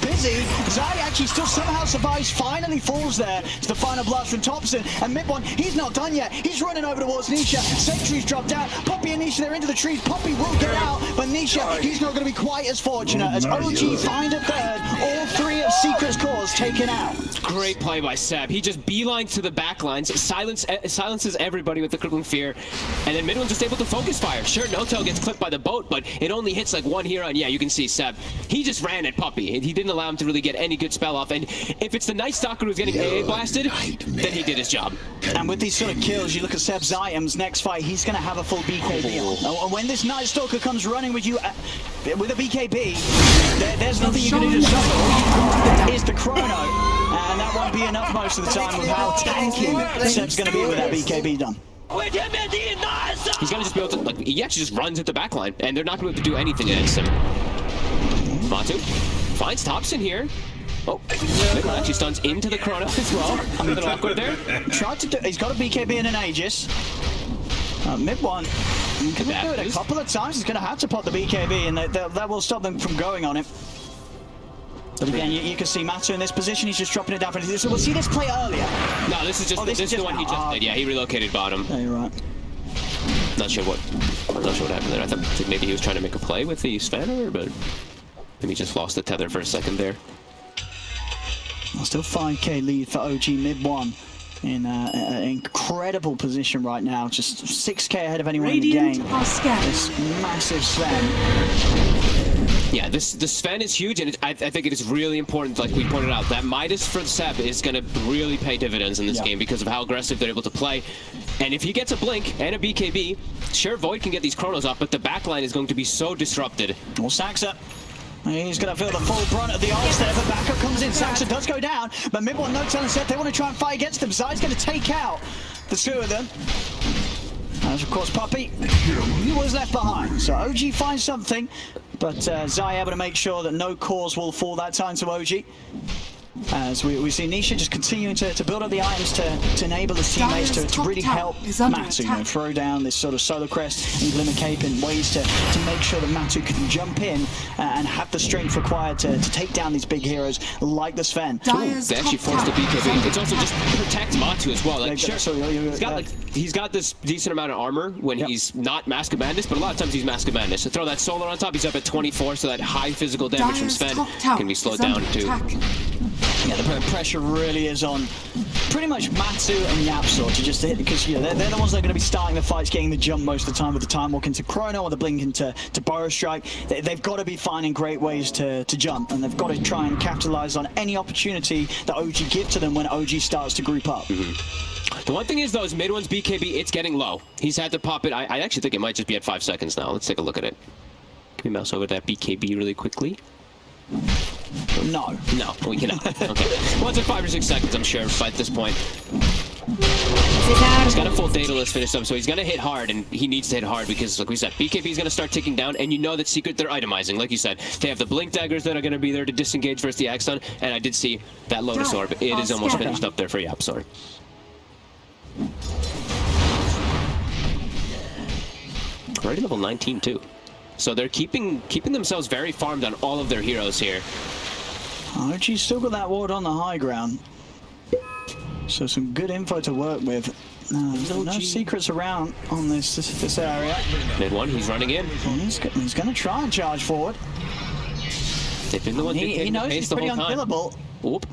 D: busy. Zai actually still somehow survives, finally falls there. It's the final blast from Thompson. And mid one, he's not done yet. He's running over towards Nisha. Sentry's dropped out. Poppy and Nisha, they're into the trees. Poppy will get out, but Nisha, he's not going to be quite as fortunate as OG find a third. All three of Secret's cores taken out.
E: Great play by Seb. He just beelines to the back lines, silences everybody with the crippling fear, and then mid one's just able to focus fire. Sure, Noto gets clipped by the boat, but it only hits like one hero, and yeah, you can see Seb. He just ran at Puppy. He didn't allow him to really get any good spell off, and if it's the Night Stalker who's getting AA blasted, then he did his job.
D: And with these sort of kills, you look at Seb's items, next fight, he's going to have a full BKB. And when this Night Stalker comes running with you with a BKB, there's nothing you can do to stop it. All you've got is the chrono, and that won't be enough most of the time with how tanky Seb's going to be with that BKB done.
E: He's going to just be able to, like, he actually just runs at the back line, and they're not going to be able to do anything against him. Matu finds Thompson here. Oh, Midland actually stuns into the chrono as well. A little awkward there.
D: Tried to do, he's got a BKB and an Aegis. Mid one, can do it a couple of times. He's going to have to pop the BKB, and that will stop them from going on it. But again, you can see Matu in this position. He's just dropping it down. So we'll see this play earlier.
E: No, this is just this is the one he just did. Yeah, he relocated bottom.
D: Yeah, you're right.
E: Not sure what happened there. I thought maybe he was trying to make a play with the spanner, but maybe he just lost the tether for a second there.
D: Well, still 5K lead for OG mid one. In an incredible position right now, just 6K ahead of anyone in the game. This massive Sven.
E: Yeah, the Sven is huge, and I think it is really important, like we pointed out, that Midas for Seb is going to really pay dividends in this game because of how aggressive they're able to play. And if he gets a Blink and a BKB, sure, Void can get these chronos off, but the backline is going to be so disrupted.
D: Well, Saxa, he's going to feel the full brunt of the ults there, but backup comes in. Saxa does go down, but mid one, no telling Seth, they want to try and fight against them. Zai's going to take out the two of them. As of course, Puppy, he was left behind. So OG finds something, but Zai able to make sure that no cores will fall that time to OG. As we see Nisha just continuing to build up the items to enable his teammates to really help Matu, you know, throw down this sort of Solar Crest and Glimmer Cape in ways to make sure that Matu can jump in and have the strength required to take down these big heroes like the Sven.
E: They actually forced the BKB. It's also just protect Matu as well. Like, sure, he's got this decent amount of armor when he's not Mask of Madness, but a lot of times he's Mask of Madness. So throw that Solar on top, he's up at 24, so that high physical damage from Sven can be slowed down too.
D: Yeah, the pressure really is on pretty much Matu and Yapsor to just hit, because you know, they're the ones that are going to be starting the fights, getting the jump most of the time with the Time Walk into Chrono or the Blink into Burrow Strike. They've got to be finding great ways to jump, and they've got to try and capitalize on any opportunity that OG give to them when OG starts to group up.
E: The one thing is, though, is mid one's BKB, it's getting low. He's had to pop it. I actually think it might just be at 5 seconds now. Let's take a look at it. Can we mouse over that BKB really quickly?
D: No,
E: we cannot. Okay. Once at 5 or 6 seconds, I'm sure, by this point. He's got a full Daedalus finished up, so he's gonna hit hard, and he needs to hit hard because, like we said, BKB is gonna start ticking down, and you know that Secret, they're itemizing. Like you said, they have the Blink Daggers that are gonna be there to disengage versus the Axon, and I did see that Lotus Orb. It is almost finished up there for YapzOr. Already level 19 too. So they're keeping themselves very farmed on all of their heroes here.
D: OG's still got that ward on the high ground. So some good info to work with. No secrets around on this area.
E: Mid one, he's running in.
D: He's going to try and charge forward.
E: They've been the one
D: He knows he's pretty unkillable.
E: Oop.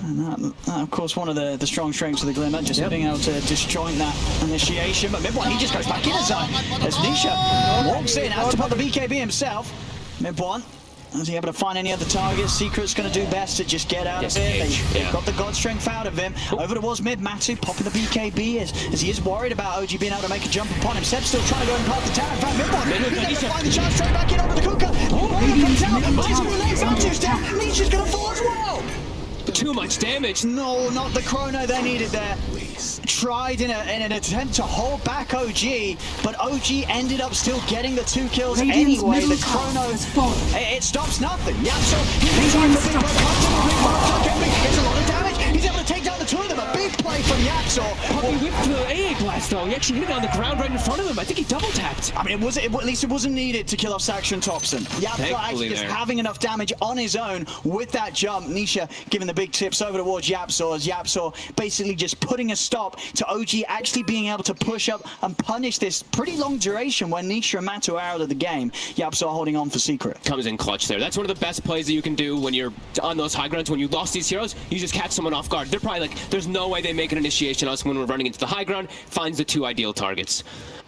D: And that, of course, one of the strong strengths of the Glimmer, just being able to disjoint that initiation. But mid one, he just goes back in his zone. As Nisha walks in, has to put the BKB himself. Mid one. Is he able to find any other targets? Secret's going to do best to just get out of it. They've got the God Strength out of him. Over towards mid, Matu popping the BKB as he is worried about OG being able to make a jump upon him. Seb's still trying to go and past the tower. In fact, mid one, he's able to find the chance straight back in over the Kuka. Matu's down. Nisha's going to fall as well.
E: Too much damage.
D: No, not the chrono they needed there. Tried in an attempt to hold back OG, but OG ended up still getting the 2 kills anyway. The chrono, it stops nothing. YapzOr, he's trying for big gets a lot of damage. He's able to take down the 2 of them. A big play from YapzOr.
E: He whipped the AA blast though. He actually hit it on the ground right in front of him. I think he double tapped.
D: I mean, at least it wasn't needed to kill off Saxon Thompson. YapzOr actually just having enough damage on his own with that jump. Nisha giving the big tips over towards YapzOr, as YapzOr basically just putting a stop to OG actually being able to push up and punish this pretty long duration when Nisha and Matu are out of the game. YapzOr holding on for Secret.
E: Comes in clutch there. That's one of the best plays that you can do when you're on those high grounds. When you lost these heroes, you just catch someone off guard. They're probably like, there's no way they make an initiation on us when we're running into the high ground. Finds the 2 ideal targets.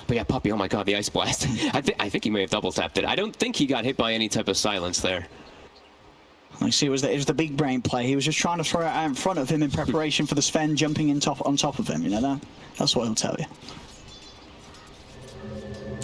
E: But yeah, Puppey, oh my god, the Ice Blast. I think he may have double tapped it. I don't think he got hit by any type of silence there.
D: You see, it was the big brain play. He was just trying to throw it out in front of him in preparation for the Sven jumping on top of him. You know that's what he'll tell you.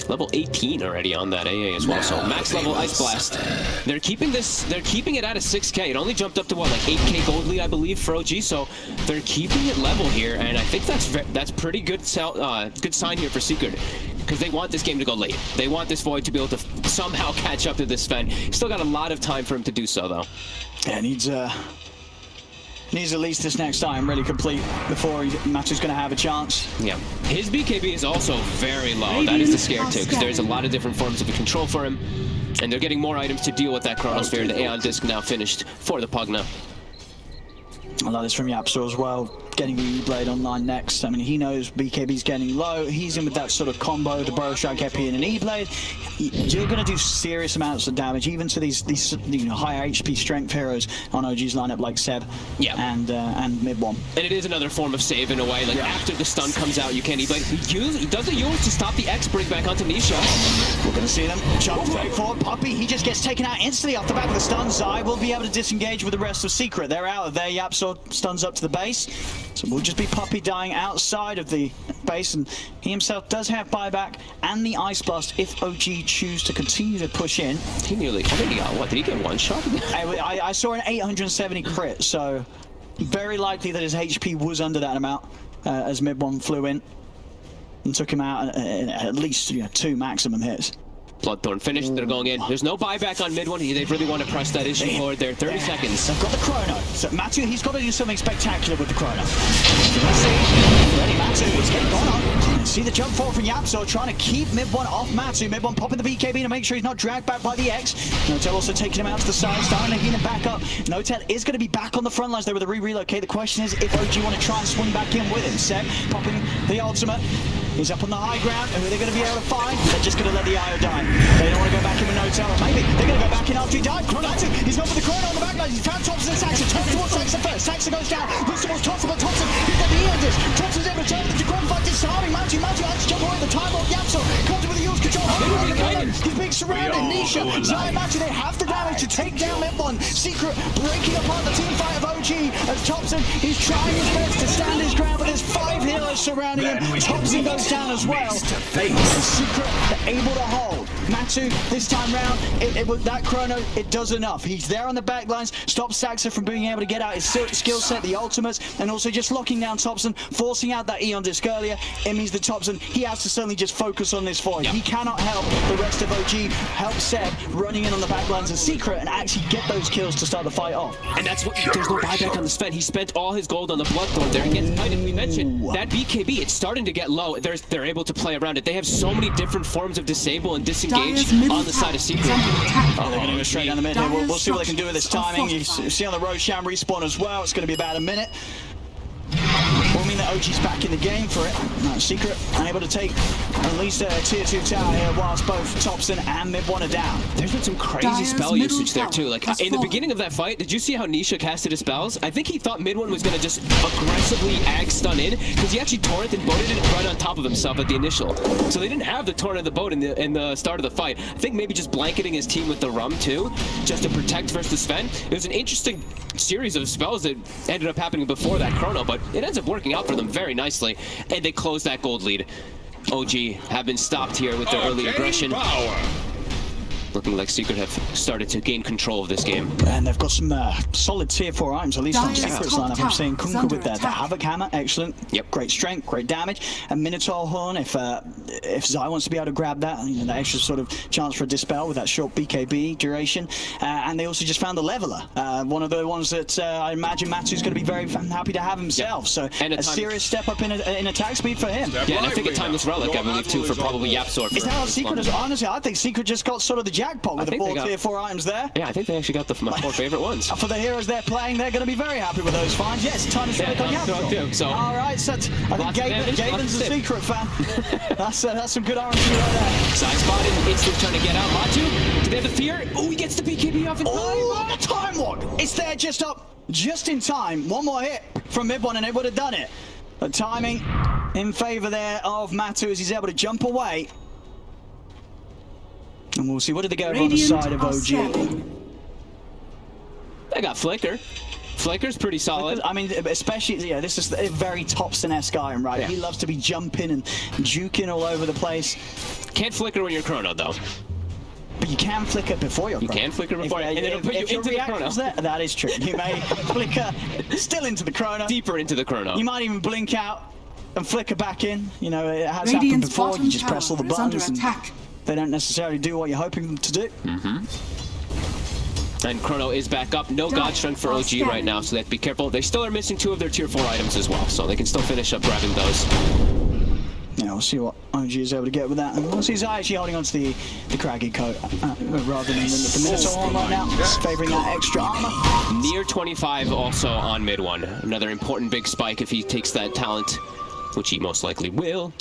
E: Level 18 already on that AA as well. So max level Ice Blast. They're keeping it at a 6K. It only jumped up to what, like 8K gold lead, I believe, for OG. So they're keeping it level here, and I think that's pretty good sign here for Secret, because they want this game to go late. They want this Void to be able to somehow catch up to this Sven. Still got a lot of time for him to do so, though.
D: Yeah, needs at least this next time really complete before Matu's going to have a chance.
E: Yeah, his BKB is also very low. That is the scare too, because there's a lot of different forms of control for him, and they're getting more items to deal with that Chronosphere. The Aeon Disc now finished for the Pugna.
D: I like this from YapzOr as well, getting the E-Blade online next. I mean, he knows BKB's getting low. He's in with that sort of combo, the Burrow Strike EP and an E-Blade. You're going to do serious amounts of damage, even to these higher HP strength heroes on OG's lineup like Seb and mid one.
E: And it is another form of save in a way. Like after the stun comes out, you can't E-Blade. He doesn't use to stop the X bring back onto Nisha.
D: We're going to see them jump straight forward. Puppey, he just gets taken out instantly off the back of the stun. Zai will be able to disengage with the rest of Secret. They're out of there. YapzOr stuns up to the base. So we'll just be Puppey dying outside of the base, and he himself does have buyback and the Ice Blast if OG choose to continue to push in.
E: He nearly, I think he got, what, did he get one shot?
D: I saw an 870 crit, so very likely that his HP was under that amount as mid one flew in and took him out at least 2 maximum hits.
E: Bloodthorn finished, they're going in. There's no buyback on mid one. They really want to press that issue forward there. 30 seconds.
D: They've got the chrono. So Matu, he's got to do something spectacular with the chrono. Let's see. Ready, Matu, it's getting gone on. See the jump forward from YapzOr, trying to keep mid one off Matu. Mid one popping the BKB to make sure he's not dragged back by the X. Notel also taking him out to the side, starting to heal him back up. Notel is going to be back on the front lines there with a relocate. The question is if OG want to try and swing back in with him. Seb popping the ultimate. He's up on the high ground, and who are they going to be able to find? They're just going to let the IO die. They don't want to go back in with Notel. Maybe they're going to go back in after he died. Chronotic, he's gone for the chrono on the back line. He's found Thompson and Saxon. Thompson towards Saxon first. Saxon goes down. Looks towards Thompson, but Thompson, he's got the Aeon Disc. Thompson's able to turn the ground fight, disarming Matu. Matu has to jump away at the time of YapzOr. Comes with the use control. He's being surrounded. Nisha, Zai, Matu, they have the damage to take down mid one. Secret breaking apart the team fight of OG as Thompson, he's trying his best to stand his ground, but there's 5 heroes surrounding him. Thompson goes down as well. Secret, they're able to hold. Matu, this time round, that chrono, it does enough. He's there on the back lines, stops Saxa from being able to get out his skill set, the ultimates, and also just locking down Thompson, forcing out that Eon disc earlier. It means that Thompson, he has to suddenly just focus on this void. He cannot help the rest of OG, help Seb running in on the back lines of Secret and actually get those kills to start the fight off.
E: And that's what, there's no buyback on the Sven. He spent all his gold on the Bloodthorn there. He gets knighted. We mentioned that BKB, it's starting to get low. They're able to play around it. They have so many different forms of disable and disengage on the side of Secret.
D: Oh, they're going to go straight down the mid here. We'll see what they can do with this timing. You see on the Roshan respawn as well. It's going to be about a minute. Will mean that OG's back in the game for it. Secret unable to take at least a tier 2 tower here whilst both Thompson and Mid-1 are down.
E: There's been some crazy spell usage there too. Like in the beginning of that fight, did you see how Nisha casted his spells? I think he thought Mid-1 was going to just aggressively ag stun in because he actually torrent and boated it right on top of himself at the initial. So they didn't have the torrent of the boat in the start of the fight. I think maybe just blanketing his team with the rum too, just to protect versus Sven. It was an interesting series of spells that ended up happening before that chrono, but it ends up working out for them very nicely, and they close that gold lead. OG have been stopped here with their early aggression. Looking like Secret have started to gain control of this game.
D: And they've got some solid tier 4 items, at least on Secret's lineup. I'm seeing Kunka with the Havoc Hammer, excellent.
E: Yep.
D: Great strength, great damage. And Minotaur Horn, if Zai wants to be able to grab that, you know, that extra sort of chance for a dispel with that short BKB duration. And they also just found the Leveler, one of the ones that I imagine Matu's going to be very happy to have himself. So and a serious step up in attack speed for him.
E: Yeah, and I think a timeless relic, I believe, too, for probably Yapzor.
D: Is that how Secret is? Honestly, I think Secret just got sort of the jackpot with the 4 tier 4 items there.
E: Yeah, I think they actually got my 4 favorite ones.
D: For the heroes they're playing, they're going to be very happy with those finds. Yes, time to relic on Yapzor.
E: So,
D: all right, so I think Gaben's a Secret fan. That's some good RNG right there.
E: Side spotted, instant trying to get out. Matu, do they have the fear? Oh, he gets the BKB off in time.
D: Oh, the time walk. It's there just in time. One more hit from Mid-1 and it would have done it. The timing in favor there of Matu as he's able to jump away. And we'll see, what did they go on the side of OG?
E: They got Flicker. Flicker's pretty solid.
D: I mean, especially, yeah, this is a very Thompson-esque item, right? Yeah. He loves to be jumping and juking all over the place.
E: Can't Flicker when you're chrono, though.
D: But you can flicker before your chrono.
E: You can flicker before, and it'll put you into the chrono.
D: That is true. You may flicker still into the chrono.
E: Deeper into the chrono.
D: You might even blink out and flicker back in. You know, it has happened before. You just press all the buttons and they don't necessarily do what you're hoping them to do.
E: And chrono is back up. No God Strength for OG right now, so they have to be careful. They still are missing 2 of their tier 4 items as well, so they can still finish up grabbing those.
D: Yeah, we'll see what OG is able to get with that. And we'll see Zai actually holding on to the craggy coat rather than the Minotaur arm right now. Favouring that extra armor.
E: Near 25 also on Mid-1. Another important big spike if he takes that talent, which he most likely will.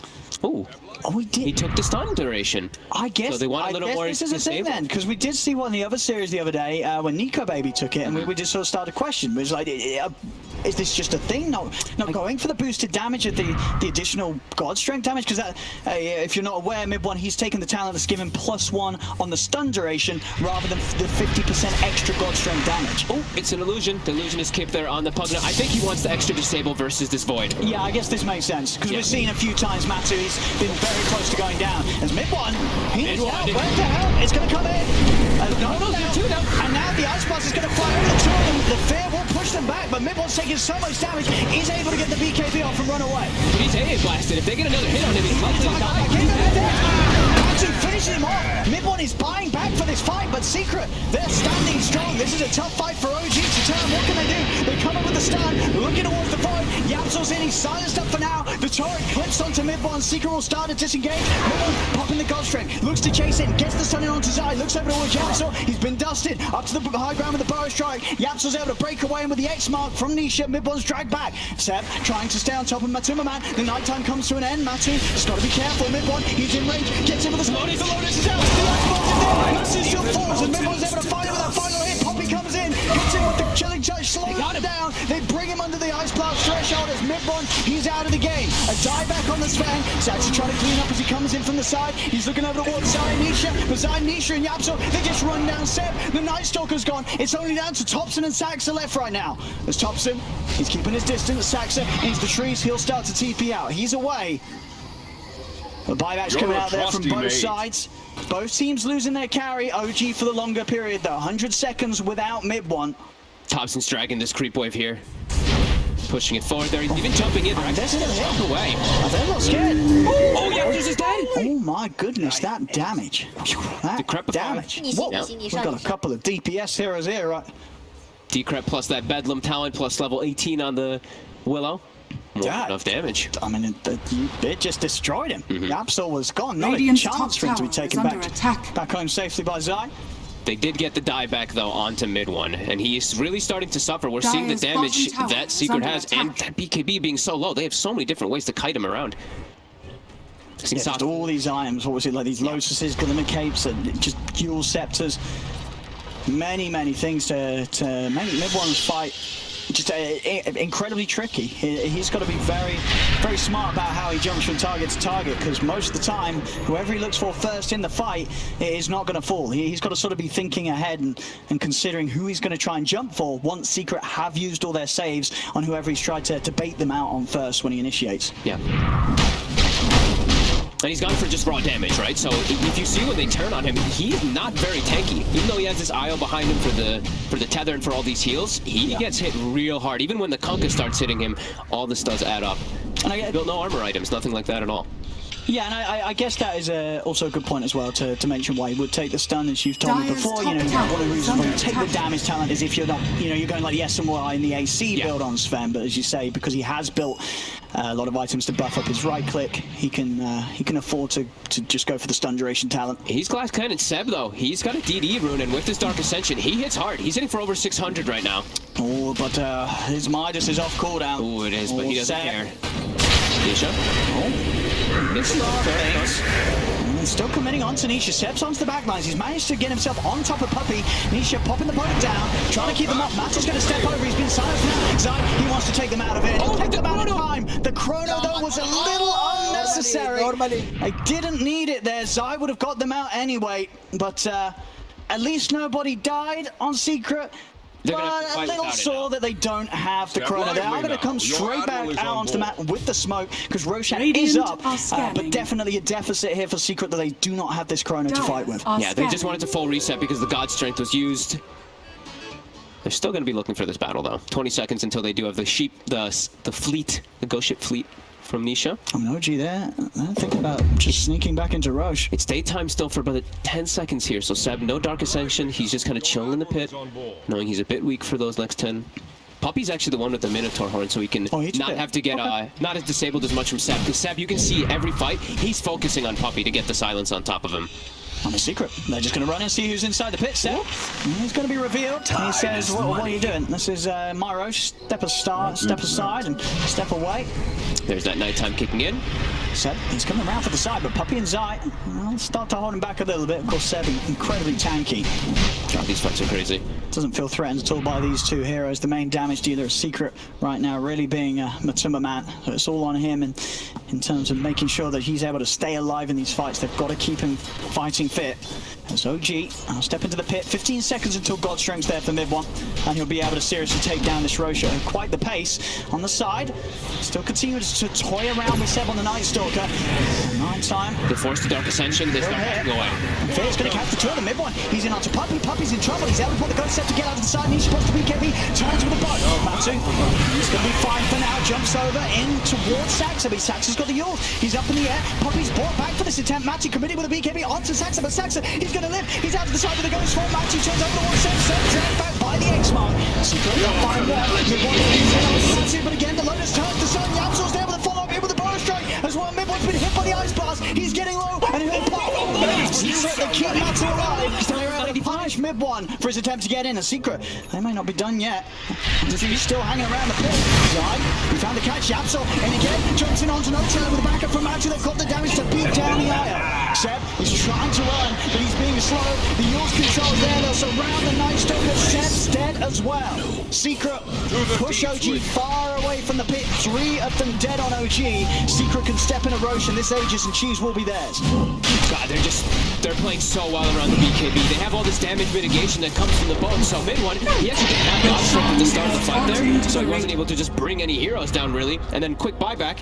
E: Ooh.
D: Oh, we did.
E: He took the stun duration.
D: I guess.
E: So they want a little more
D: this is a thing then, because we did see one in the other series the other day when Nico Baby took it, and we just sort of started to question. It was like, is this just a thing? Not going for the boosted damage at the additional God Strength damage? Because if you're not aware, Mid-1, he's taken the talent that's given +1 on the stun duration rather than the 50% extra God Strength damage.
E: Oh, it's an illusion. The illusion is kept there on the Pugna. I think he wants the extra disable versus this void.
D: Yeah, I guess this makes sense, because we've seen a few times Matu, he's been very close to going down. As Mid-1, he needs help. Where's the help? It's going to come in. And now the Ice Blast is going to fly over the 2 of them. The fear will push them back, but Mid-1's taking so much damage, he's able to get the BKB off and run away.
E: He's AA blasted. If they get another hit on him, he's likely to die.
D: Matu finishing him off. Mid-1 is buying back for this fight, but Secret, they're standing strong. This is a tough fight for OG to turn. What can they do? They come up with the stun, looking towards the void. Yapzor's in, he's silenced up for now. The turret clips onto Mid-1. Secret will start to disengage. Mid-1 popping the God Strength, looks to chase in, gets the stun in onto Zai, looks over towards Yapzor. He's been dusted up to the high ground with the Burrow Strike. Yapzor's able to break away, and with the X mark from Nisha, Mid-1's dragged back. Seb trying to stay on top of Matumbaman. The nighttime comes to an end. Matu has got to be careful. Mid-1, he's in range, gets in with the Lotus. The Lotus is out. The Ice Blast is there. Matu still falls, and Mid-1's able to fight it with that final hit. Poppy comes in, hits him with the Chilling Touch, slows him down. They bring him under the Ice Blast threshold as Mid-1, he's out of the game. A dieback on the Sven. Saxon trying to clean up as he comes in from the side. He's looking over towards Zai and Nisha, but Zai, Nisha, and Yapzor, they just run down Seb. The Night Stalker's gone. It's only down to Thompson and Saxa left right now. As Thompson, he's keeping his distance. Saxa into the trees. He'll start to TP out. He's away. The buyback's coming out there from both sides. Both teams losing their carry. OG for the longer period, though. 100 seconds without mid one.
E: Thompson's dragging this creep wave here. Pushing it forward there. He's even jumping in. They're actually going to jump away.
D: They're not scared.
E: Oh, yeah, he's just dead.
D: Oh my goodness, that damage. That damage. Whoa. We've got a couple of DPS heroes here, right?
E: Decrep plus that Bedlam talent plus level 18 on the Willow. More than enough damage.
D: I mean, it just destroyed him. Absol was gone. Not
G: Radiant's
D: a chance for him to be
G: top tower
D: taken
G: is under attack.
D: back home safely by Zai.
E: They did get the dive back, though, onto mid one, and he is really starting to suffer. We're seeing the
G: Dire's
E: damage
G: bottom tower
E: that
G: is
E: Secret
G: under
E: has,
G: attack.
E: and that BKB being so low. They have so many different ways to kite him around.
D: Yeah, just all these items, what was it, like these Lotuses, Glimmer Capes, and just Dual Scepters. Many things to make mid one's fight just incredibly tricky. He's got to be very smart about how he jumps from target to target, because most of the time, whoever he looks for first in the fight is not going to fall. He's got to sort of be thinking ahead and considering who he's going to try and jump for once Secret have used all their saves on whoever he's tried to bait them out on first when he initiates.
E: Yeah. And he's gone for just raw damage, right? So if you see when they turn on him, he's not very tanky. Even though he has this IO behind him for the tether and for all these heals, he gets hit real hard. Even when the Kunkka starts hitting him, all this does add up. And I built no armor items, nothing like that at all. Yeah, and I guess that is also a good point as well to mention why he would take the stun, as you've told me before. You know, one of the reasons why you take the damage talent is if you're not, you know, you're going like the SMY in the AC build on Sven, but as you say, because he has built a lot of items to buff up his right click, he can afford to just go for the stun duration talent. He's Glass Cannon Seb though. He's got a DD rune, and with his Dark Ascension, he hits hard. He's hitting for over 600 right now. Oh, but his Midas is off cooldown. Oh, it is, but he doesn't care. Nisha. Oh. Still committing on to Nisha. Seb's onto the back lines. He's managed to get himself on top of Puppey. Nisha popping the boat down, trying to keep him up. Matt is going to step over. He's been silenced now. Zai, he wants to take them out of it. He'll take them out in time. The chrono, though, was a little unnecessary. I didn't need it there. Zai would have got them out anyway. But at least nobody died on Secret. But a little sore that they don't have the chrono. They are going to come straight back out onto the map with the smoke, because Roshan is up, but definitely a deficit here for Secret that they do not have this chrono to fight with. Yeah, they just wanted to full reset because the God Strength was used. They're still going to be looking for this battle, though. 20 seconds until they do have the sheep, the fleet, the ghost ship fleet from Nisha. I'm an OG there. I'm thinking about just sneaking back into Roche. It's daytime still for about 10 seconds here, so Seb, no Dark Ascension. He's just kind of chilling in the pit, knowing he's a bit weak for those next 10. Puppey's actually the one with the Minotaur horn, so he can not have to get not as disabled as much from Seb. Because Seb, you can see every fight, he's focusing on Puppey to get the silence on top of him. On a Secret. They're just going to run and see who's inside the pit, Seb. He's going to be revealed. He says, what are you doing? This is my Roche. Step aside and step away. There's that nighttime kicking in. Seb, he's coming around for the side, but Puppey and Zai will start to hold him back a little bit. Of course, Seb, incredibly tanky. God, these fights are crazy. Doesn't feel threatened at all by these two heroes. The main damage dealer is Secret right now, really being Matumbaman. So it's all on him, and in terms of making sure that he's able to stay alive in these fights, they've got to keep him fighting fit. As OG, I'll step into the pit. 15 seconds until God Strength's there for mid one, and he'll be able to seriously take down this Roche at quite the pace. On the side, still continues to toy around with Seb on the Night Stalker. Night time. They force the Dark Ascension. They start backing away. Fear's going to catch the two of the mid one. He's in onto Puppey. Puppey's in trouble. He's able to put the Ghost Set to get out of the side. He's supposed to be BKB. Turns with a bow. Matu, he's going to be fine for now. Jumps over in towards Saxa. But Saxa's got the yawl. He's up in the air. Puppey's brought back for this attempt. Matu committed with a BKB onto Saxa. But Saxa, he's going to live. He's out to the side with the Ghost form. Matu turns over the one set. Dragged back by the X-Mark. Secret got fine there. Mid one is in on Matu. But again, the Lotus turns the sun. Yamsel's there with a follow-up in with the Burrow Strike. As well, mid one's been hit by the Ice Blast. He's getting low. And he'll pop. They keep Matu alive. They're able to punish mid one for his attempt to get in. A Secret. They may not be done yet. He's still hanging around the pit. Zai, we found the catch. Yapsel, and again, jumps in onto No-Turn with a backup from Matu. They've got the damage to beat down the Aya. Seb is trying to run, but he's being slow. The Yule's control there. They'll surround the Night Stalker. Seb's dead as well. Secret push OG far away from the pit. 3 of them dead on OG. Secret can step in a Roche, and this Aegis and Cheese will be theirs. God, they're playing so well around the BKB. They have all this damage mitigation that comes from the boat. So mid one, he actually didn't have God Strength at the start of the fight there, so he wasn't able to just bring any heroes down really. And then quick buyback.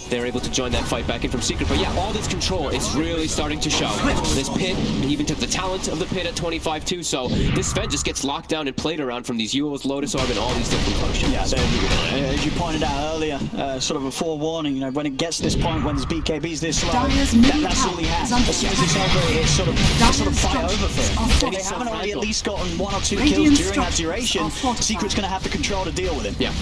E: they're able to join that fight back in from Secret. But yeah, all this control is really starting to show. This pit, he even took the talent of the pit at 25 too, so this Sven just gets locked down and played around from these Yules, Lotus Orb, and all these different potions.
D: Yeah, as you pointed out earlier, sort of a forewarning, you know, when it gets to this point, when there's BKBs this slow, that's all he has. As soon as it's over, it's sort of fight over for him. If they haven't already at least gotten 1 or 2 kills during that duration, Secret's going to have the control to deal with him.
E: Yeah.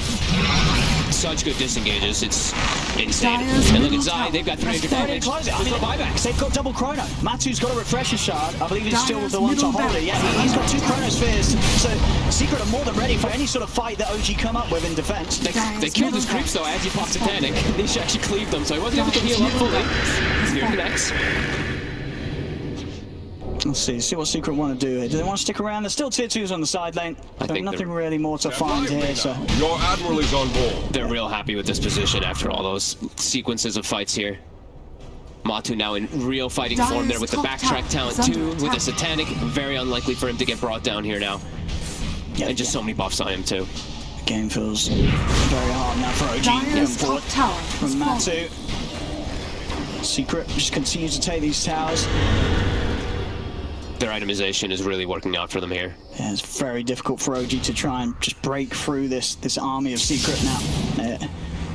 E: Such good disengages, it's insane. And look at Zai, they've got 300 damage.
D: Close it. I mean, buybacks. They've got double chrono. Matu's got a refresher shard. I believe he's still the one to hold it. Yeah, he's got 2 chrono spheres. So Secret are more than ready for any sort of fight that OG come up with in defense.
E: They killed his creeps though as he popped Satanic. They actually cleaved them, so he wasn't able to heal up fully. Here connects.
D: Let's see what Secret want to do here. Do they want to stick around? There's still tier 2s on the side lane.
E: I think
D: nothing really more to find here. So
C: Your Admiral is on board.
E: they're real happy with this position after all those sequences of fights here. Matu now in real fighting form there with the backtrack talent too, with the Satanic. Very unlikely for him to get brought down here now.
D: yeah,
E: And just so many buffs on him too.
D: the game feels very hard now for OG. Going forward from Matu. Secret just continues to take these towers.
E: Their itemization is really working out for them here.
D: Yeah, it's very difficult for OG to try and just break through this army of Secret now.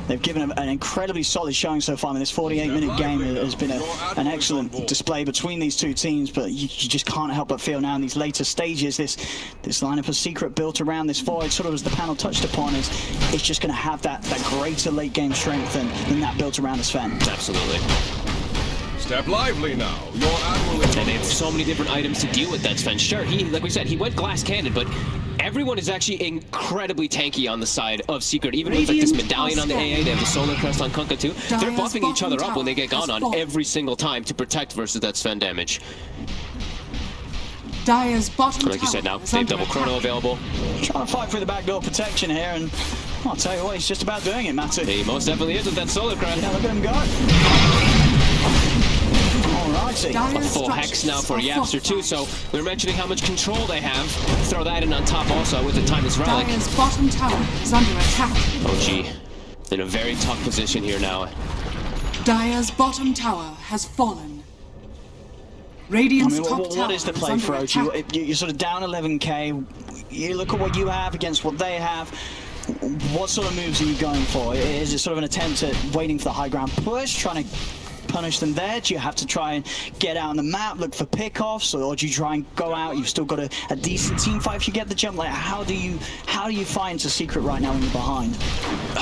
D: They've given an incredibly solid showing so far. I mean, this 48-minute game has been an excellent display between these two teams, but you just can't help but feel now in these later stages, this lineup of Secret built around this Void, sort of as the panel touched upon, it's just going to have that greater late game strength than that built around the Sven.
E: Absolutely.
C: Step lively now. Your Admiral is on
E: And they have
C: board.
E: so many different items to deal with that Sven. Sure, like we said, he went glass cannon, but everyone is actually incredibly tanky on the side of Secret. Even with like this medallion on the AA, they have the solar crest on Kunkka too. They're buffing each other up when they get gone on every single time to protect versus that Sven damage.
G: Dire's bottom
E: Like you said now, they have double chrono available.
D: Trying to fight through the backdoor protection here, and I'll tell you what, he's just about doing it, Matu.
E: He most definitely is with that solar crest.
D: Yeah, look at him go. Alrighty.
E: A full hex now for Yapster too, so we were mentioning how much control they have. Throw that in on top also with the Timeless Relic.
G: Dire's bottom tower is under attack.
E: OG in a very tough position here now.
G: Dire's bottom tower has fallen.
D: I
G: Radiant's
D: mean,
G: top
D: what
G: tower
D: is the
G: is
D: play
G: under
D: for OG?
G: attack.
D: You're sort of down 11k. You look at what you have against what they have. What sort of moves are you going for? Is it sort of an attempt at waiting for the high ground push, trying to punish them there? Do you have to try and get out on the map, look for pickoffs, or do you try and go out? You've still got a decent team fight if you get the jump. Like, how do you find a Secret right now when you're behind?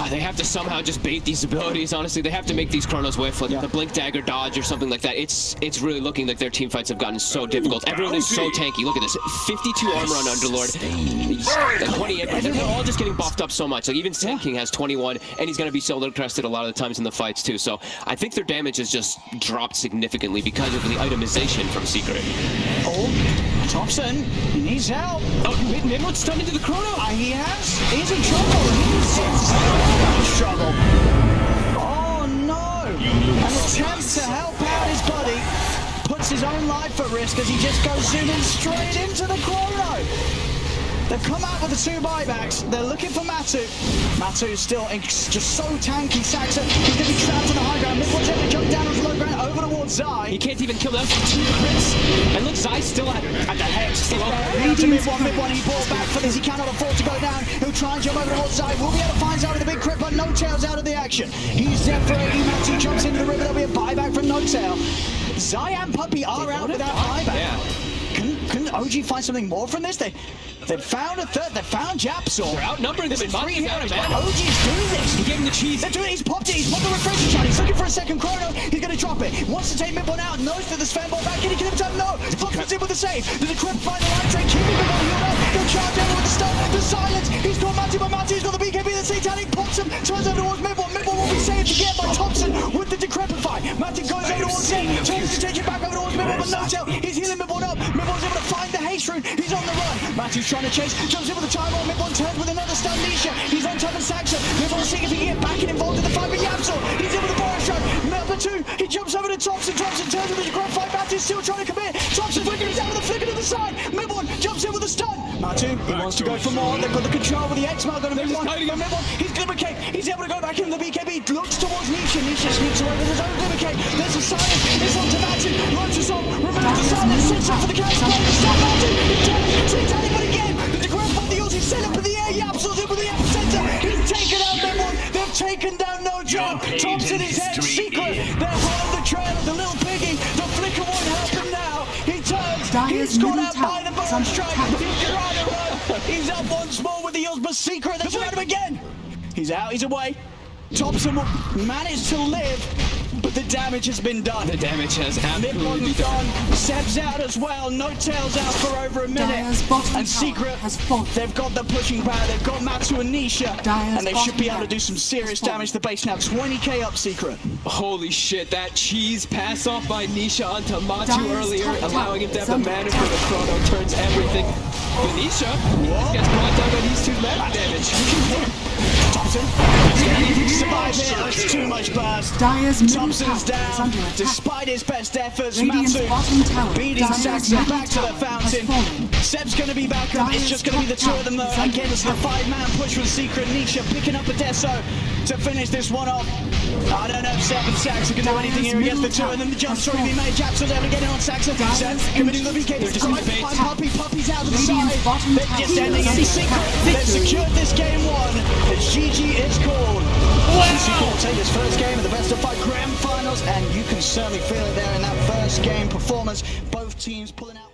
E: They have to somehow just bait these abilities, honestly. They have to make these chronos whiff, like the blink dagger dodge or something like that. It's really looking like their team fights have gotten so difficult. Everyone is so tanky. Look at this. 52 armor on Underlord. 28. They're all just getting buffed up so much. Like even Sand King has 21, and he's going to be solar crested a lot of the times in the fights too. So I think their damage has just dropped significantly because of the itemization from Secret.
D: Oh, Thompson, he needs help.
E: Oh, Midwood's stunned into the chrono.
D: He has. He's in trouble. He's in trouble. Oh no! An attempt to help out his buddy puts his own life at risk as he just goes zooming straight into the chrono. They've come out with the 2 buybacks. They're looking for Matu. Matu's still just so tanky. Saxa, he's going to be trapped on the high ground. Midwood's able to jump down onto the low ground over towards Zai.
E: He can't even kill them. 2 crits. And look, Zai's still at the hex.
D: Mid-1, he brought back for this. He cannot afford to go down. He'll try and jump over towards Zai. We'll be able to find Zai with a big crit, but No Tail's out of the action. He's separating. Matu jumps into the river. There'll be a buyback from No Tail. Zai and Puppy are out without buyback.
E: Yeah.
D: Can OG find something more from this? They found a third. They found Japsor.
E: They're outnumbering them in
D: 3
E: money.
D: heroes, but OG's doing this.
E: He gave him the cheese.
D: They're doing it. He's popped it. He's popped the refresher shot. He's looking for a second chrono. He's going to drop it. Wants to take Mid-1 out. Knows that the Sven ball back in. He can have time. No. Fox in with the save. There's a Decrypt by the line train. Keeping Mid-1 healed up. He'll charge over with the stun. The silence. He's got Matu, but Matu's got the BKB. The Satanic pops him. Turns over towards Mid-1. Mid-1 will be saved again by Thompson with the Decrepify. Matu goes over towards him. Tries to take it back over towards Mid-1, but No Tail. He's healing Mid-1 up. Mid-1's able to find the haste rune. He's on the run. Matu's trying to chase. Jumps in with the time on. Mid-1 turns with another stun. Nisha. He's on top of Saxa. Mid-1 seeing if he can get back and involved in the fight with Yapsor. He's in with the Boris shot. Number 2. He jumps over to Thompson. Thompson turns with the grand fight. Matu's still trying to commit. Thompson flickering down with a flicker to the side. Mid-1 jumps in with a stun. Matu, he wants to go for more. They've got the control with the X-Mark on Mid-1. Mid-1, he's going to be cake. He's able to go back into the BKB. Looks towards Nisha. Nisha sneaks away with his own Glimmercade. There's a silence. It's on to Matin. Launches on. Removes the silence. Sits up for the counter. Stop Matin. He turns. Sits at him, but again. The grab by the Aussie set up in the air. Yaps on him with the epicenter. He's taken out them one. They've taken down No Job. Thompson is head. Secret. They're on the trail of the little piggy. The flicker won't help him now. He turns. He's got out by the bone strike. He's trying to run. He's up once more with the heels, but Secret. They've got him again. He's out. He's away. Thompson will manage to live, but the damage has been done.
E: The damage has absolutely been done.
D: Seb's out as well. No Tails out for over a minute.
G: Dire's bottom
D: And
G: tower
D: Secret,
G: has fallen.
D: they've got the pushing power. They've got Matsu and Nisha.
G: Dire's
D: And they should be able to do some
G: bottom
D: serious
G: tower
D: damage to the base now. 20k up, Secret.
E: Holy shit, that cheese pass off by Nisha onto Matu
G: Dire's
E: earlier,
G: top tower
E: allowing him to have
G: is
E: the
G: under
E: mana
G: attack.
E: for the chrono, turns everything. But Nisha gets brought down by these two left damage.
D: Thompson, survive here. It's too much burst.
G: Dire's middle
D: Thompson's
G: tower is
D: down.
G: under attack.
D: Despite his best efforts,
G: Radiant's
D: Matsu
G: bottom tower.
D: beating
G: Dire's
D: Saxon
G: middle
D: back to the
G: tower has
D: fountain.
G: fallen.
D: Seb's going to be back up. It's
G: Dire's
D: just going to be the two
G: top
D: of them though.
G: tower is under
D: Against the
G: attack.
D: 5-man push from Secret. Nisha picking up a Deso to finish this one off. I don't know if Seb and Saxon can do
G: Dire's
D: anything here against the two
G: middle
D: of them. The jump
G: has
D: story being made. Japson's able to get it on Saxon.
G: Dire's
D: Seb committing the VK. They're just
G: under
D: going
G: attack.
D: Puppy's out to the
G: Radiant's
D: side.
G: bottom
D: They're
G: tower
D: just ending
G: is
D: in
G: under
D: Secret.
G: attack.
D: They've
G: Victory.
D: secured this game one. The GG is called. And Secret will take his first game of the best of 5 grand finals, and you can certainly feel it there in that first game performance. Both teams pulling out.